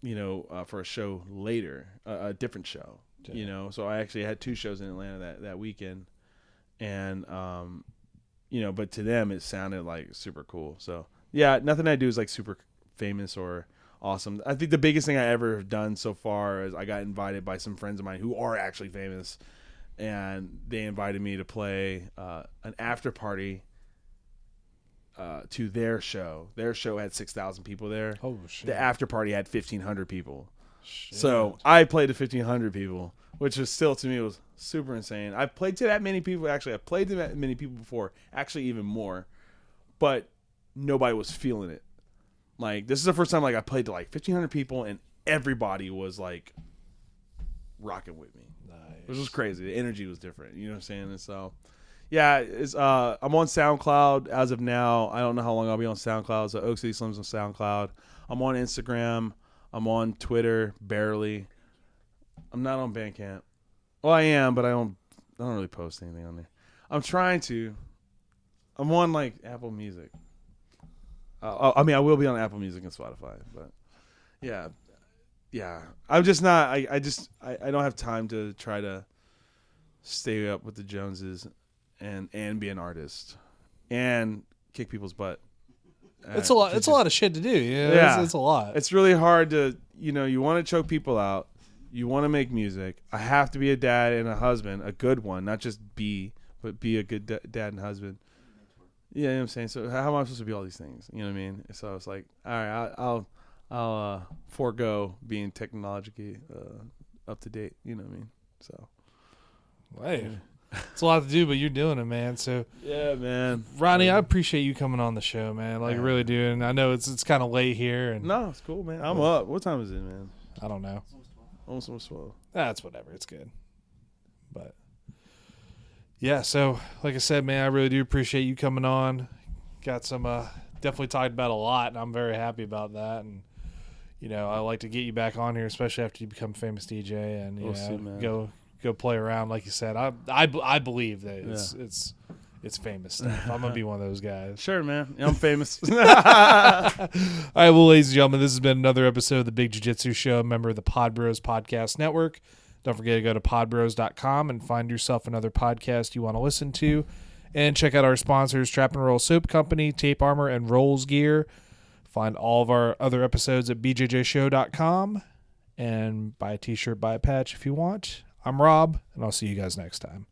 for a show later, a different show, So I actually had 2 shows in Atlanta that weekend, and but to them it sounded like super cool. So yeah, nothing I do is like super famous or awesome. I think the biggest thing I ever have done so far is I got invited by some friends of mine who are actually famous, and they invited me to play an after party to their show. Their show had 6,000 people there. Oh shit! The after party had 1,500 people. Shit. So I played to 1,500 people, which was still to me was super insane. I've played to that many people. Actually, I've played to that many people before. Actually, even more, but nobody was feeling it. Like, this is the first time like I played to like 1,500 people, and everybody was like rocking with me. Nice. Which was crazy. The energy was different. You know what I'm saying? And so, yeah, I'm on SoundCloud as of now. I don't know how long I'll be on SoundCloud. So Oak City Slims on SoundCloud. I'm on Instagram. I'm on Twitter, barely. I'm not on Bandcamp. Well, I am, but I don't really post anything on there. I'm trying to. I'm on like Apple Music. I mean, I will be on Apple Music and Spotify, but yeah. I'm just not. I don't have time to try to stay up with the Joneses and be an artist and kick people's butt. It's a lot. It's a lot of shit to do. Yeah, it's a lot. It's really hard to, you want to choke people out. You want to make music. I have to be a dad and a husband, a good one, not just but be a good dad and husband. Yeah, you know what I'm saying? So how am I supposed to be all these things? You know what I mean? So I was like, all right, I'll forego being technologically up to date. You know what I mean? So, hey, it's a lot to do, but you're doing it, man. So yeah, man. Rodney, I appreciate you coming on the show, man. Like, I really do. And I know it's kind of late here. And no, it's cool, man. I'm up. What time is it, man? I don't know. Almost 12. That's whatever. It's good. But yeah, so like I said, man, I really do appreciate you coming on. Got some definitely talked about a lot, and I'm very happy about that. And I like to get you back on here, especially after you become a famous DJ and go play around. Like you said, I believe that it's famous stuff. I'm gonna be one of those guys. Sure, man. I'm famous. All right, well, ladies and gentlemen, this has been another episode of the Big Jiu-Jitsu Show, a member of the Pod Bros Podcast Network. Don't forget to go to podbros.com and find yourself another podcast you want to listen to. And check out our sponsors, Trap and Roll Soap Company, Tape Armor, and Rolls Gear. Find all of our other episodes at bjjshow.com. And buy a t-shirt, buy a patch if you want. I'm Rob, and I'll see you guys next time.